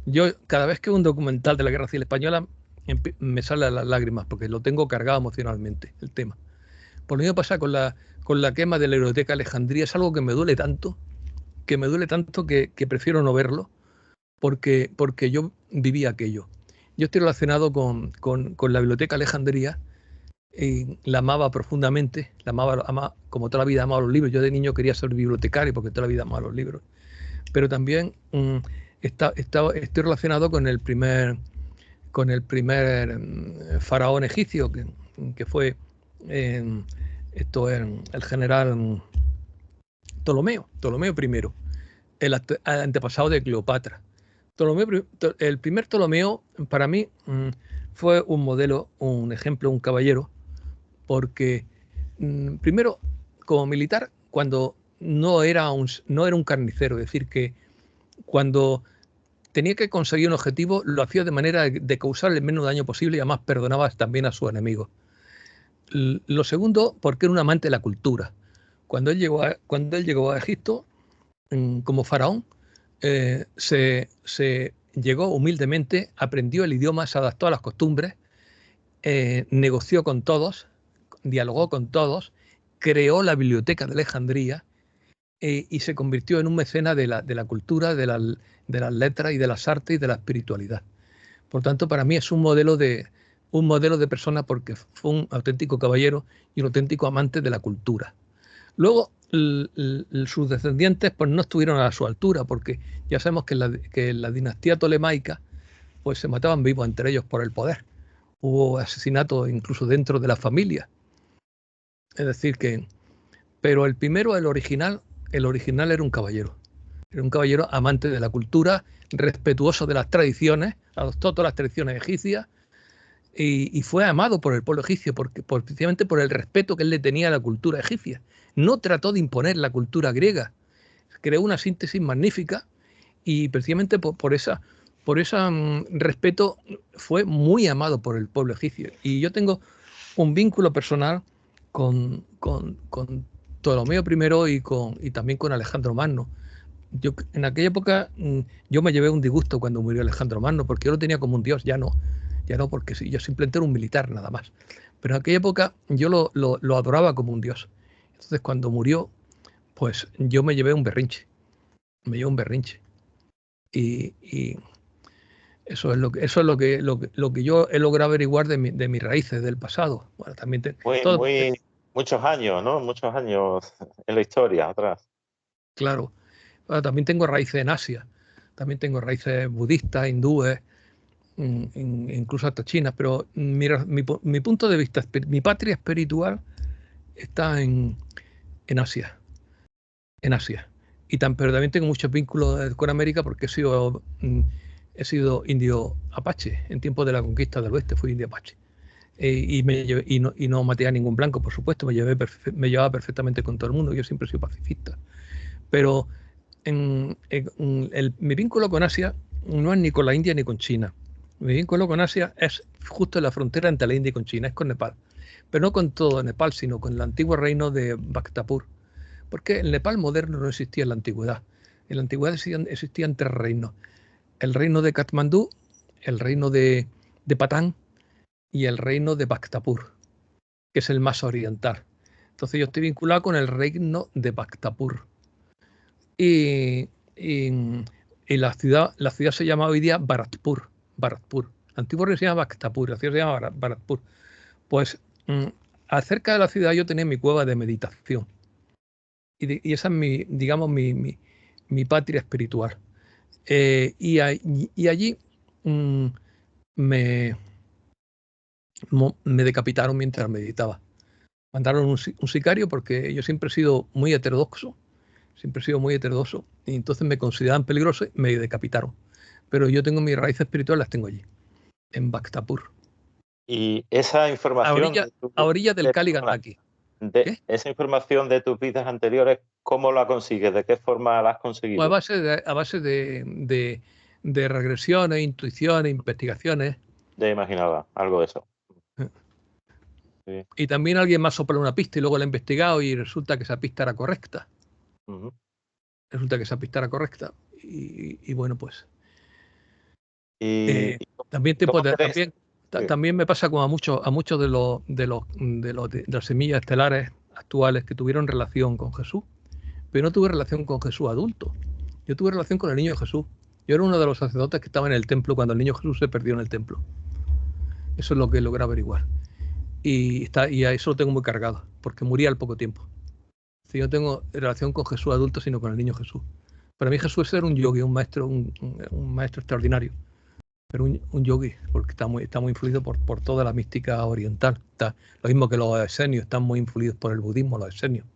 Yo cada vez que veo un documental de la Guerra Civil Española me salen las lágrimas porque lo tengo cargado emocionalmente, el tema. Por lo mismo pasa con la quema de la Biblioteca Alejandría. Es algo que me duele tanto que prefiero no verlo porque yo viví aquello. Yo estoy relacionado con la Biblioteca Alejandría y la amaba profundamente, como toda la vida amaba los libros. Yo de niño quería ser bibliotecario porque toda la vida amaba los libros. pero también estoy relacionado con el primer faraón egipcio, que fue el general Ptolomeo I, el antepasado de Cleopatra. El primer Ptolomeo, para mí, fue un modelo, un ejemplo, un caballero, porque primero, como militar, cuando no era un carnicero, es decir, que cuando tenía que conseguir un objetivo, lo hacía de manera de causar el menos daño posible y además perdonaba también a sus enemigos. Lo segundo, porque era un amante de la cultura. Cuando él llegó a Egipto, como faraón, se llegó humildemente, aprendió el idioma, se adaptó a las costumbres, negoció con todos, dialogó con todos, creó la biblioteca de Alejandría y se convirtió en un mecenas de la cultura, de las letras y de las artes y de la espiritualidad. Por tanto, para mí es un modelo de persona, porque fue un auténtico caballero y un auténtico amante de la cultura. Luego, sus descendientes pues no estuvieron a su altura, porque ya sabemos que en la dinastía tolemaica pues se mataban vivos entre ellos por el poder. Hubo asesinatos incluso dentro de la familia. Es decir que, pero el primero, el original era un caballero. Era un caballero amante de la cultura, respetuoso de las tradiciones, adoptó todas las tradiciones egipcias y fue amado por el pueblo egipcio precisamente por el respeto que él le tenía a la cultura egipcia. No trató de imponer la cultura griega, creó una síntesis magnífica y precisamente por ese respeto fue muy amado por el pueblo egipcio. Y yo tengo un vínculo personal con Ptolomeo I y también con Alejandro Magno. En aquella época yo me llevé un disgusto cuando murió Alejandro Magno, porque yo lo tenía como un dios, ya no, porque sí, yo simplemente era un militar nada más. Pero en aquella época yo lo adoraba como un dios. Entonces cuando murió, pues yo me llevé un berrinche. Y eso es lo que yo he logrado averiguar de mis raíces del pasado. Bueno, también muchos años, ¿no? Muchos años en la historia atrás. Claro. Bueno, también tengo raíces en Asia. También tengo raíces budistas, hindúes, incluso hasta chinas. Pero mi punto de vista, mi patria espiritual está en Asia. En Asia. Pero también tengo muchos vínculos con América, porque he sido indio apache. En tiempos de la conquista del oeste fui indio apache. Y no maté a ningún blanco, por supuesto. Me llevaba perfectamente con todo el mundo. Yo siempre he sido pacifista. Pero mi vínculo con Asia no es ni con la India ni con China. Mi vínculo con Asia es justo en la frontera entre la India y con China, es con Nepal. Pero no con todo Nepal, sino con el antiguo reino de Bhaktapur. Porque el Nepal moderno no existía en la antigüedad. En la antigüedad existían 3 reinos. El reino de Katmandú, el reino de Patán y el reino de Bhaktapur, que es el más oriental. Entonces yo estoy vinculado con el reino de Bhaktapur. Y la ciudad se llama hoy día Bharatpur. La antigua reino se llama Bhaktapur, la ciudad se llama Bharatpur. Pues acerca de la ciudad yo tenía mi cueva de meditación. Y esa es mi patria espiritual. Y allí me decapitaron mientras meditaba. Mandaron un sicario, porque yo siempre he sido muy heterodoxo. Y entonces me consideraban peligroso y me decapitaron. Pero yo tengo mis raíces espirituales, las tengo allí, en Bhaktapur. Y esa información a orilla del Kali Gandaki. Esa información de tus vidas anteriores, ¿cómo la consigues? ¿De qué forma la has conseguido? Pues a base de regresiones, intuiciones, investigaciones. Ya imaginaba algo de eso. Sí. Y también alguien me ha soplado una pista y luego la he investigado y resulta que esa pista era correcta. Y bueno, pues. También me pasa como a muchos de las semillas estelares actuales que tuvieron relación con Jesús, pero no tuve relación con Jesús adulto. Yo tuve relación con el niño Jesús. Yo era uno de los sacerdotes que estaba en el templo cuando el niño Jesús se perdió en el templo. Eso es lo que logré averiguar. Y a eso lo tengo muy cargado, porque moría al poco tiempo. Si no tengo relación con Jesús adulto, sino con el niño Jesús. Para mí Jesús era un yogi, un maestro extraordinario, pero un yogi, porque está muy influido por toda la mística oriental. Lo mismo que los esenios, están muy influidos por el budismo, los esenios.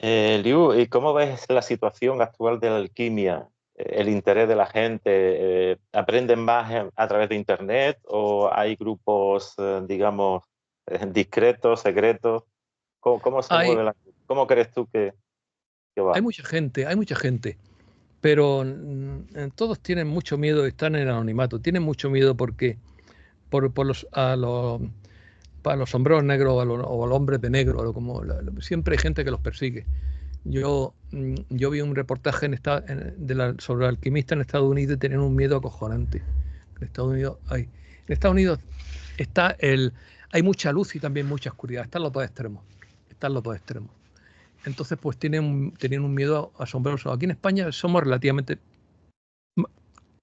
Liu, ¿y cómo ves la situación actual de la alquimia? ¿El interés de la gente? ¿Aprenden más a través de Internet o hay grupos, digamos, discretos, secretos? ¿Cómo se mueve ¿Cómo crees tú que va? Hay mucha gente, pero todos tienen mucho miedo, están en el anonimato, tienen mucho miedo porque para los sombreros negros o a los hombres de negro, siempre hay gente que los persigue. Yo vi un reportaje sobre el alquimista en Estados Unidos y tenían un miedo acojonante. En Estados Unidos hay mucha luz y también mucha oscuridad. Están los dos extremos. Entonces, pues tenían un miedo asombroso. Aquí en España somos relativamente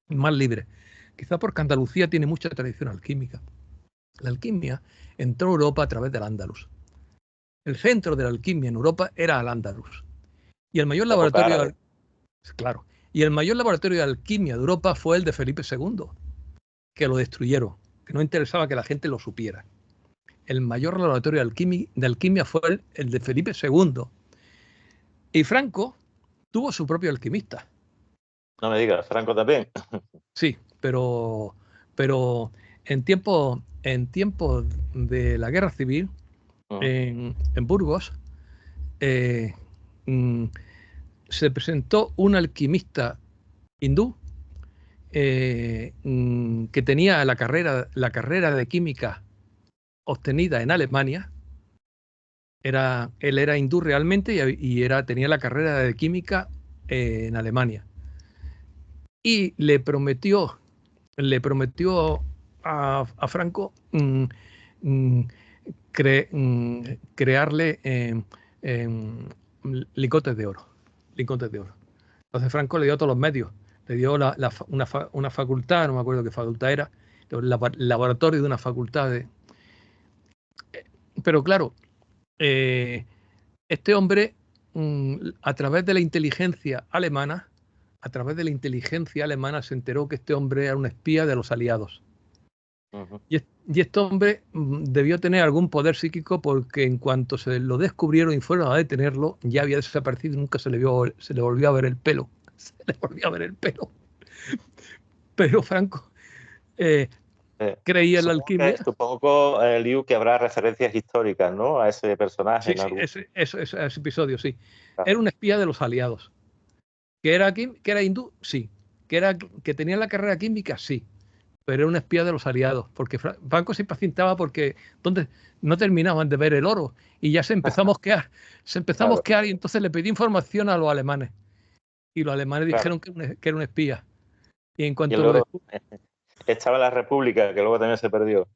más libres. Quizá porque Andalucía tiene mucha tradición alquímica. La alquimia entró a Europa a través del Andaluz. El centro de la alquimia en Europa era el Andaluz. Y el mayor laboratorio, claro, y el mayor laboratorio de alquimia de Europa fue el de Felipe II, que lo destruyeron, que no interesaba que la gente lo supiera. El mayor laboratorio de alquimia fue el de Felipe II. Y Franco tuvo su propio alquimista. No me digas, Franco también. Sí, pero en tiempo de la Guerra Civil, en Burgos, se presentó un alquimista hindú que tenía la carrera de química obtenida en Alemania. Él era hindú realmente y tenía la carrera de química en Alemania. Y le prometió a Franco crearle lingotes de oro. Entonces Franco le dio todos los medios, le dio una facultad, no me acuerdo qué facultad era, el laboratorio de una facultad pero claro, este hombre, a través de la inteligencia alemana, se enteró que este hombre era un espía de los aliados. Y este hombre debió tener algún poder psíquico, porque en cuanto se lo descubrieron y fueron a detenerlo, ya había desaparecido y nunca se le volvió a ver el pelo. Pero Franco creía en la alquimia. Supongo, Liu, que habrá referencias históricas, ¿no?, a ese personaje. Sí, ese episodio, sí. Claro. Era un espía de los aliados. ¿Que era hindú? Sí. ¿Que tenía la carrera química? Sí. Pero era un espía de los aliados, porque Franco se impacientaba porque no terminaban de ver el oro y ya se empezó a mosquear. Y entonces le pedí información a los alemanes. Y los alemanes dijeron que era un espía. Y en cuanto estaba en la República, que luego también se perdió.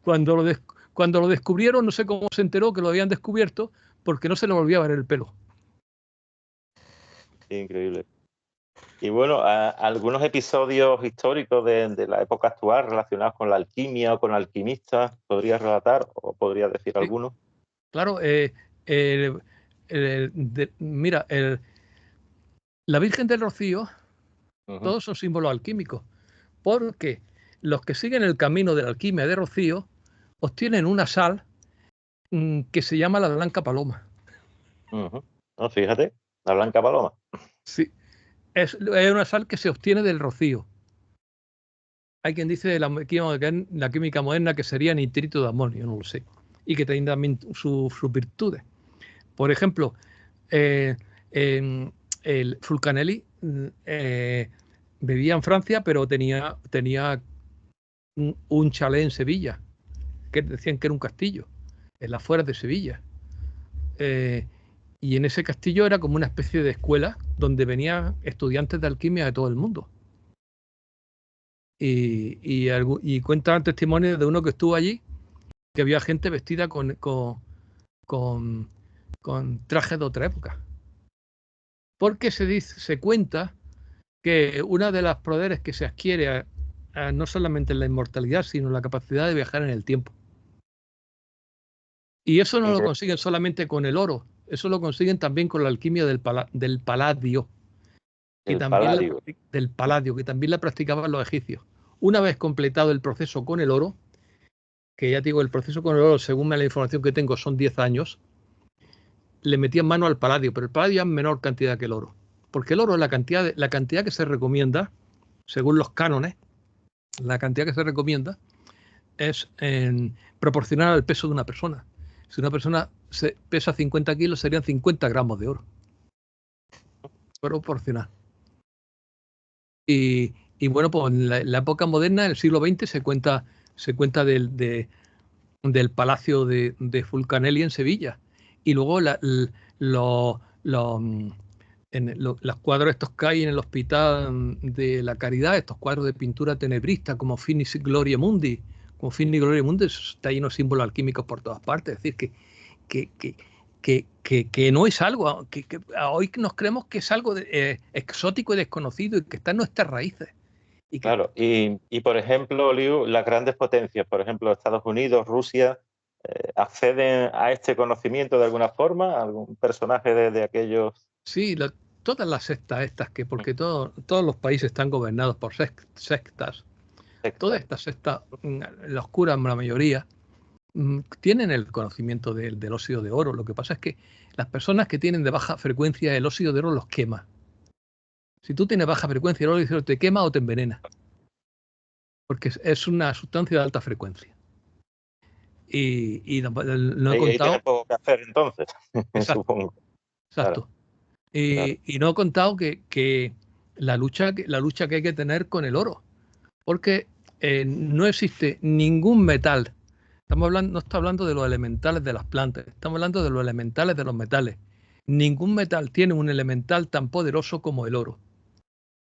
Cuando lo descubrieron, no sé cómo se enteró que lo habían descubierto, porque no se le volvía a ver el pelo. Increíble. Y bueno, algunos episodios históricos de la época actual relacionados con la alquimia o con alquimistas, ¿podrías relatar o podrías decir alguno? Claro, mira, la Virgen del Rocío, todos son símbolos alquímicos, porque los que siguen el camino de la alquimia de Rocío obtienen una sal que se llama la blanca paloma. No, fíjate, la blanca paloma. Sí, es una sal que se obtiene del rocío. Hay quien dice de la química moderna que sería nitrito de amonio, no lo sé, y que tiene también sus virtudes. Por ejemplo, el Fulcanelli vivía en Francia, pero tenía un chalet en Sevilla, que decían que era un castillo, en las afueras de Sevilla. Y en ese castillo era como una especie de escuela donde venían estudiantes de alquimia de todo el mundo. Y cuentan testimonios de uno que estuvo allí, que había gente vestida con trajes de otra época. Porque se cuenta que una de las poderes que se adquiere no solamente la inmortalidad, sino la capacidad de viajar en el tiempo. Y eso no lo consiguen solamente con el oro, Eso lo consiguen también con la alquimia del paladio, El paladio. del paladio, que también la practicaban los egipcios. Una vez completado el proceso con el oro, que ya digo, el proceso con el oro, según la información que tengo, son 10 años, le metían mano al paladio, pero el paladio es menor cantidad que el oro. Porque el oro es la cantidad que se recomienda, según los cánones, la cantidad que se recomienda es proporcional al peso de una persona. Si una persona pesa 50 kilos, serían 50 gramos de oro. Proporcional. Y bueno, pues en la época moderna, en el siglo XX, se cuenta del Palacio de Fulcanelli en Sevilla. Y luego los cuadros estos que hay en el Hospital de la Caridad, estos cuadros de pintura tenebrista como Finis Gloria Mundi, está lleno de símbolos alquímicos por todas partes. Es decir, que no es algo, que hoy nos creemos que es algo exótico y desconocido y que está en nuestras raíces. Claro, y por ejemplo, Liu, las grandes potencias, por ejemplo, Estados Unidos, Rusia, ¿acceden a este conocimiento de alguna forma? ¿Algún personaje de aquellos? Sí, todas las sectas estas, porque todos los países están gobernados por sectas. Todas estas sectas, la oscura, la mayoría, tienen el conocimiento del óxido de oro. Lo que pasa es que las personas que tienen de baja frecuencia el óxido de oro los quema. Si tú tienes baja frecuencia, el óxido de oro te quema o te envenena. Porque es una sustancia de alta frecuencia. Y no he contado. Ahí tiene poco que hacer entonces, Exacto, supongo. Exacto. Claro. Y no he contado que la lucha que hay que tener con el oro. Porque no existe ningún metal. No está hablando de los elementales de las plantas, estamos hablando de los elementales de los metales. Ningún metal tiene un elemental tan poderoso como el oro.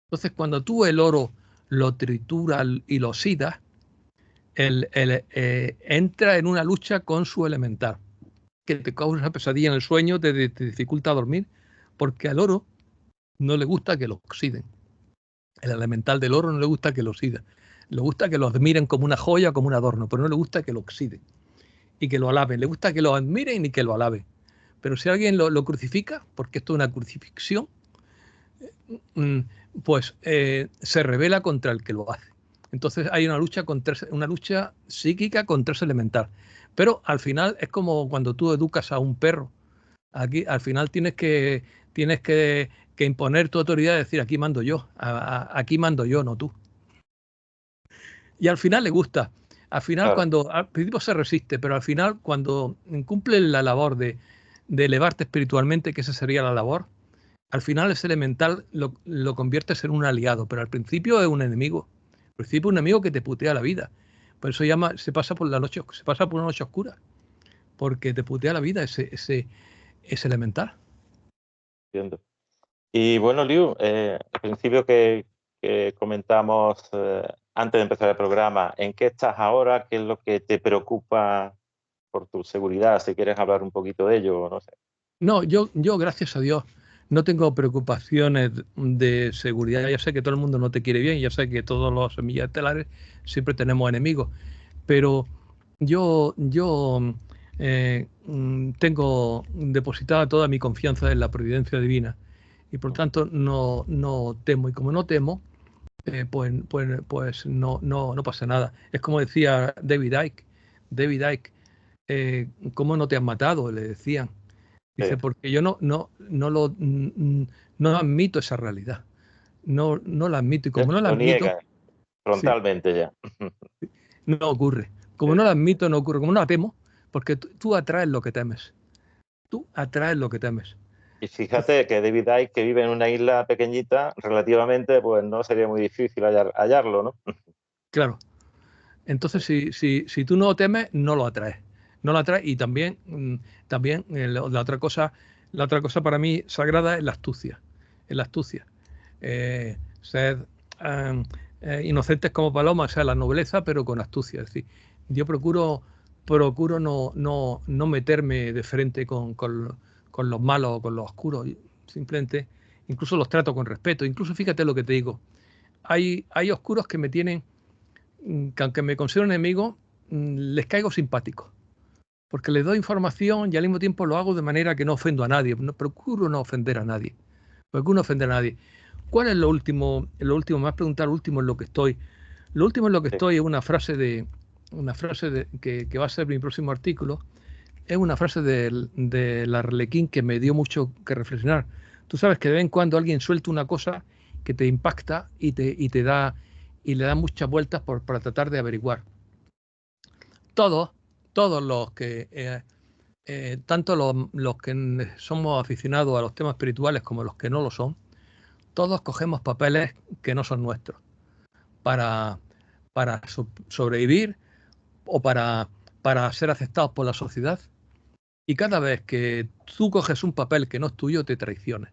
Entonces, cuando tú el oro lo trituras y lo oxidas, entra en una lucha con su elemental, que te causa una pesadilla en el sueño, te dificulta dormir, porque al oro no le gusta que lo oxiden. El elemental del oro no le gusta que lo oxiden. Le gusta que lo admiren como una joya, como un adorno, pero no le gusta que lo oxiden y que lo alaben. Le gusta que lo admiren y que lo alaben. Pero si alguien lo crucifica, porque esto es una crucifixión, pues se revela contra el que lo hace. Entonces hay una lucha psíquica contra ese elemental. Pero al final es como cuando tú educas a un perro. Aquí al final tienes que imponer tu autoridad y decir aquí mando yo, no tú. Y al final le gusta. Al final, Claro. al principio se resiste, pero al final, cuando cumple la labor de elevarte espiritualmente, que esa sería la labor, al final ese elemental lo conviertes en un aliado, pero al principio es un enemigo. Al principio es un enemigo que te putea la vida. Por eso se pasa por una noche oscura, porque te putea la vida ese elemental. Entiendo. Y bueno, Liu, al principio que comentamos antes de empezar el programa, ¿en qué estás ahora? ¿Qué es lo que te preocupa por tu seguridad? Si quieres hablar un poquito de ello, no sé. No, yo gracias a Dios, no tengo preocupaciones de seguridad. Ya sé que todo el mundo no te quiere bien, ya sé que todos los semillas estelares siempre tenemos enemigos, pero yo tengo depositada toda mi confianza en la providencia divina y por tanto no temo. Y como no temo, pues no pasa nada. Es como decía David Icke, ¿cómo no te han matado? Le decían. Dice, porque yo no admito esa realidad. No la admito. Y como no la Lo admito, niegan sí, frontalmente ya. no ocurre. Como no la admito, no ocurre. Como no la temo, porque tú atraes lo que temes. Tú atraes lo que temes. Y fíjate que David Icke, que vive en una isla pequeñita, relativamente, pues no sería muy difícil hallarlo, ¿no? Claro. Entonces, si tú no lo temes, no lo atraes. No lo atraes y también la otra cosa para mí sagrada es la astucia. Es la astucia. Ser inocentes como palomas, o sea, la nobleza, pero con astucia. Es decir, yo procuro no meterme de frente con los malos o con los oscuros. Simplemente, incluso los trato con respeto. Incluso fíjate lo que te digo. Hay oscuros que me tienen, que aunque me considero enemigo, les caigo simpático. porque le doy información y al mismo tiempo lo hago de manera que no ofendo a nadie. No, procuro no ofender a nadie. Procuro no ofender a nadie. ¿Cuál es lo último? Lo último, me has preguntado lo último en lo que estoy. Lo último en lo que estoy es una frase que va a ser mi próximo artículo. Es una frase de L'Arlequín que me dio mucho que reflexionar. Tú sabes que de vez en cuando alguien suelta una cosa que te impacta y le da muchas vueltas para tratar de averiguar. Todos los que, tanto los que somos aficionados a los temas espirituales como los que no lo son, todos cogemos papeles que no son nuestros para sobrevivir o para ser aceptados por la sociedad. Y cada vez que tú coges un papel que no es tuyo, te traicionas.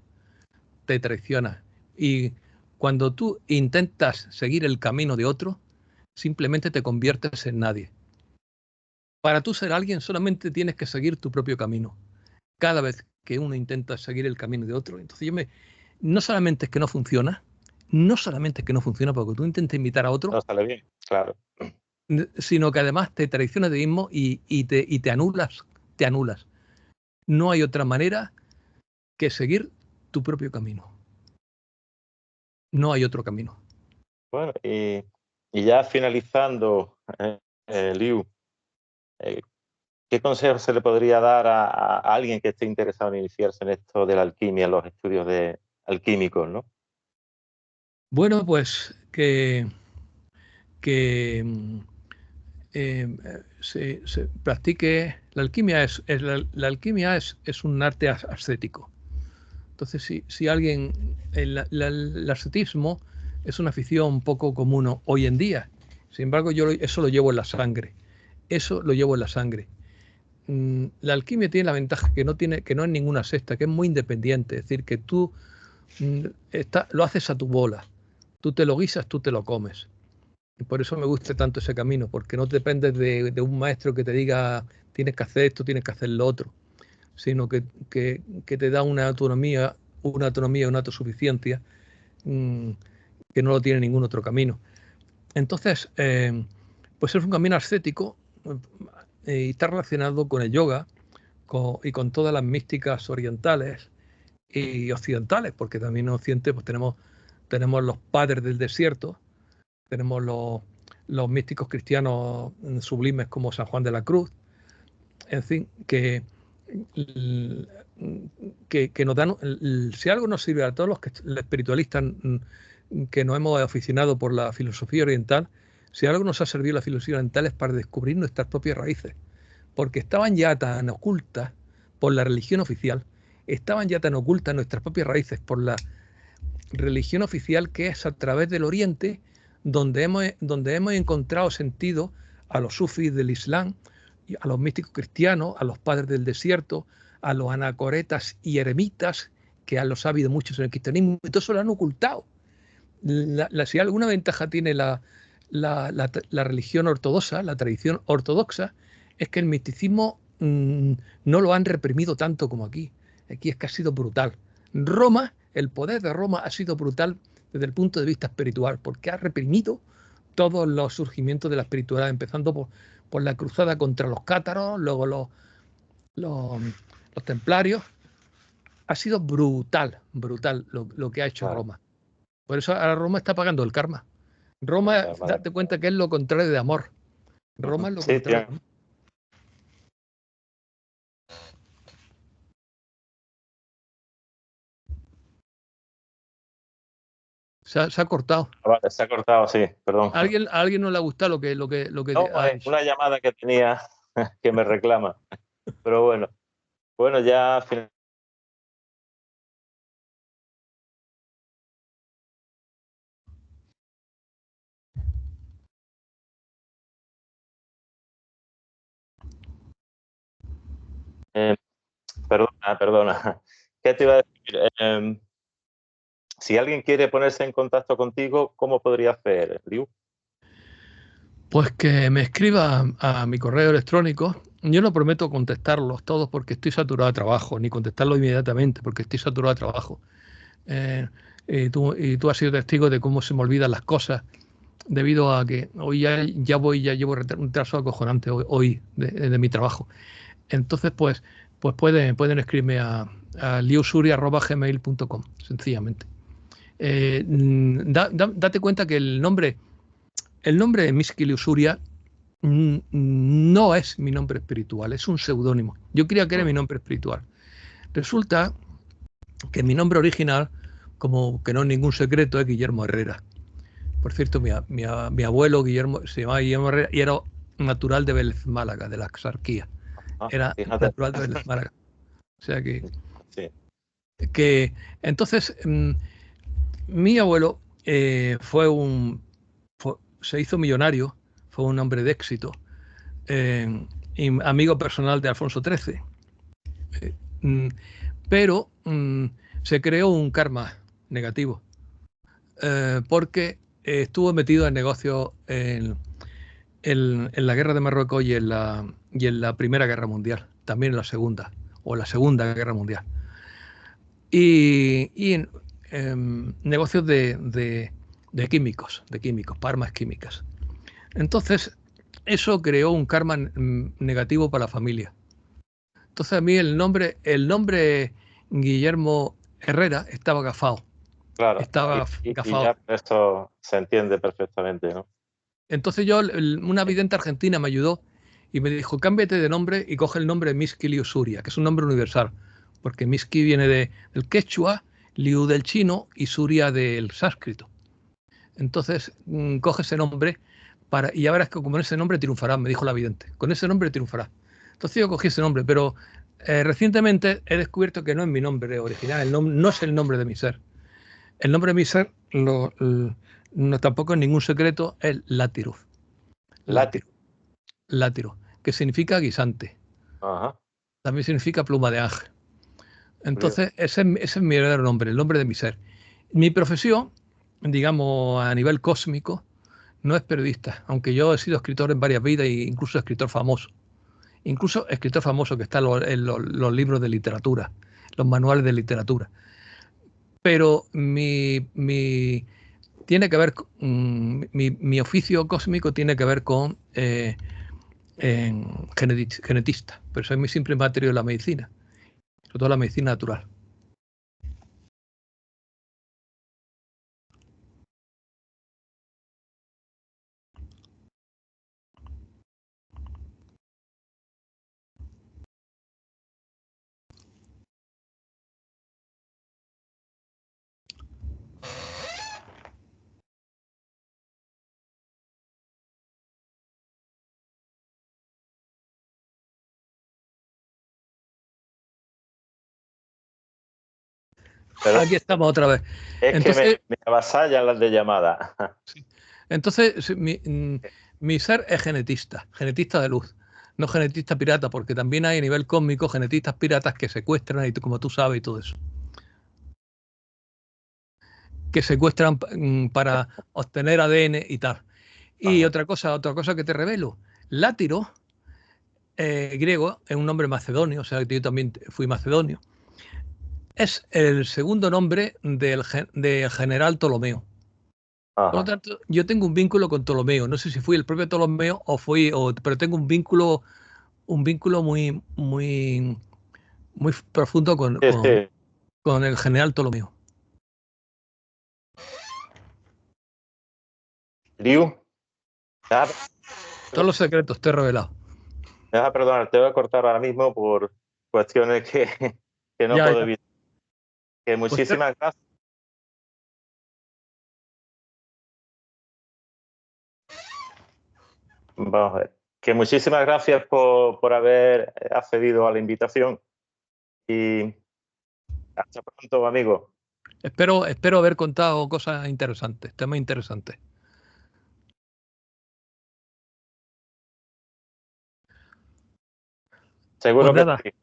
Y cuando tú intentas seguir el camino de otro, simplemente te conviertes en nadie. Para tú ser alguien, solamente tienes que seguir tu propio camino. Cada vez que uno intenta seguir el camino de otro, entonces no solamente es que no funciona, porque tú intentas imitar a otro, no sale bien, claro, sino que además te traicionas de ti mismo y te anulas. No hay otra manera que seguir tu propio camino. No hay otro camino. Bueno, y ya finalizando, Liu, ¿qué consejo se le podría dar a alguien que esté interesado en iniciarse en esto de la alquimia, en los estudios de alquímicos, ¿no? Bueno, pues que se practique. La alquimia la alquimia es un arte ascético. Entonces, si alguien, el ascetismo es una afición poco común hoy en día. Sin embargo, yo eso lo llevo en la sangre. La alquimia tiene la ventaja que no es ninguna secta, que es muy independiente. Es decir, que tú lo haces a tu bola. Tú te lo guisas, tú te lo comes. Y por eso me gusta tanto ese camino, porque no dependes de un maestro que te diga tienes que hacer esto, tienes que hacer lo otro, sino que te da una autonomía, una autosuficiencia que no lo tiene ningún otro camino. Entonces, pues es un camino ascético y está relacionado con el yoga y con todas las místicas orientales y occidentales, porque también en Occidente pues tenemos los padres del desierto, tenemos los místicos cristianos sublimes como San Juan de la Cruz, en fin, que nos dan, si algo nos sirve a todos los espiritualistas que nos hemos aficionado por la filosofía oriental, si algo nos ha servido la filosofía oriental es para descubrir nuestras propias raíces, porque estaban ya tan ocultas por la religión oficial, estaban ya tan ocultas nuestras propias raíces por la religión oficial, que es a través del Oriente donde hemos encontrado sentido a los sufis del Islam, a los místicos cristianos, a los padres del desierto, a los anacoretas y eremitas, que los ha habido muchos en el cristianismo, y todo eso lo han ocultado. Si alguna ventaja tiene la religión ortodoxa, la tradición ortodoxa, es que el misticismo no lo han reprimido tanto como aquí. Aquí es que ha sido brutal. Roma, el poder de Roma ha sido brutal desde el punto de vista espiritual, porque ha reprimido todos los surgimientos de la espiritualidad, empezando por la cruzada contra los cátaros, luego los templarios. Ha sido brutal lo que ha hecho Roma. Por eso ahora Roma está pagando el karma. Roma, date cuenta que es lo contrario de amor. Roma es lo contrario. Tío. Se ha cortado. Vale, se ha cortado, sí, perdón. ¿A alguien no le ha gustado lo que no, es una llamada que tenía que me reclama. Pero bueno, ya perdona. ¿Qué te iba a decir? Si alguien quiere ponerse en contacto contigo, ¿cómo podría hacer, Liu? Pues que me escriba a mi correo electrónico. Yo no prometo contestarlos todos porque estoy saturado de trabajo, ni contestarlos inmediatamente porque estoy saturado de trabajo. Y tú has sido testigo de cómo se me olvidan las cosas, debido a que hoy ya llevo un retraso acojonante hoy de mi trabajo. Entonces, pues pueden escribirme a liusuri@gmail.com, sencillamente. Date cuenta que el nombre de Miski Liusuria no es mi nombre espiritual, es un seudónimo. Yo creía que era mi nombre espiritual. Resulta que mi nombre original, como que no es ningún secreto, es Guillermo Herrera. Por cierto, mi abuelo Guillermo se llamaba Guillermo Herrera y era natural de Vélez, Málaga, de la Axarquía. Era natural de Vélez, Málaga. O sea Sí. que entonces mi abuelo se hizo millonario, fue un hombre de éxito, y amigo personal de Alfonso XIII. Pero se creó un karma negativo, porque estuvo metido en negocios en la guerra de Marruecos y en la Primera Guerra Mundial, también en la Segunda, o la Segunda Guerra Mundial. Y en negocios de químicos, para armas químicas. Entonces, eso creó un karma negativo para la familia. Entonces a mí el nombre Guillermo Herrera estaba gafado. Claro, Estaba y gafado. ya esto se entiende perfectamente, ¿no? Entonces una vidente argentina me ayudó y me dijo, cámbiate de nombre y coge el nombre Miski Liusuria, que es un nombre universal, porque Miski viene del quechua, Liu del chino y Suria del sánscrito. Entonces coge ese nombre y ya verás que con ese nombre triunfarás, me dijo la vidente. Con ese nombre triunfarás. Entonces yo cogí ese nombre, pero recientemente he descubierto que no es mi nombre original, no es el nombre de mi ser. El nombre de mi ser no, tampoco es ningún secreto, es Látirus. Látiro, que significa guisante. Ajá. También significa pluma de ángel. Entonces, ese es mi verdadero nombre, el nombre de mi ser. Mi profesión, digamos, a nivel cósmico, no es periodista, aunque yo he sido escritor en varias vidas e incluso escritor famoso. Incluso escritor famoso que está en los libros de literatura, los manuales de literatura. Pero tiene que ver, mi oficio cósmico tiene que ver con genetista, pero soy muy simple en materia de la medicina, sobre todo la medicina natural. Pero aquí estamos otra vez. Es entonces, que me avasallan las de llamada. Sí. Entonces, mi ser es genetista de luz, no genetista pirata, porque también hay a nivel cósmico genetistas piratas que secuestran, y como tú sabes, y todo eso. Que secuestran para obtener ADN y tal. Y otra cosa que te revelo, Látiro, griego, es un nombre macedonio, o sea que yo también fui macedonio. Es el segundo nombre del general Ptolomeo. Por lo tanto, yo tengo un vínculo con Ptolomeo. No sé si fui el propio Ptolomeo pero tengo un vínculo muy, muy, muy profundo con el general Ptolomeo. Liu, todos los secretos te he revelado. Perdona, te voy a cortar ahora mismo por cuestiones que no puedo evitar. Que muchísimas gracias. Vamos a ver. Que muchísimas gracias por haber accedido a la invitación y hasta pronto, amigo. Espero haber contado cosas interesantes, temas interesantes. Seguro pues nada. que sí.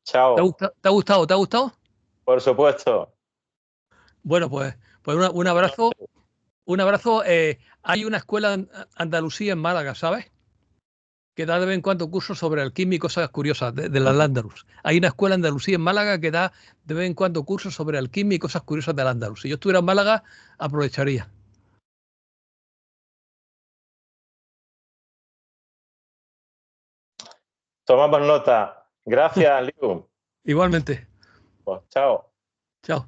Chao. ¿Te ha gustado? ¿Te ha gustado? Por supuesto. Bueno, pues un abrazo. Un abrazo. Hay una escuela en Andalucía en Málaga, ¿sabes? Que da de vez en cuando cursos sobre alquimia y cosas curiosas del Al-Ándalus. Hay una escuela en Andalucía en Málaga que da de vez en cuando cursos sobre alquimia y cosas curiosas del Al-Ándalus. Si yo estuviera en Málaga, aprovecharía. Tomamos nota. Gracias, Liu. Igualmente. Pues chao. Chao.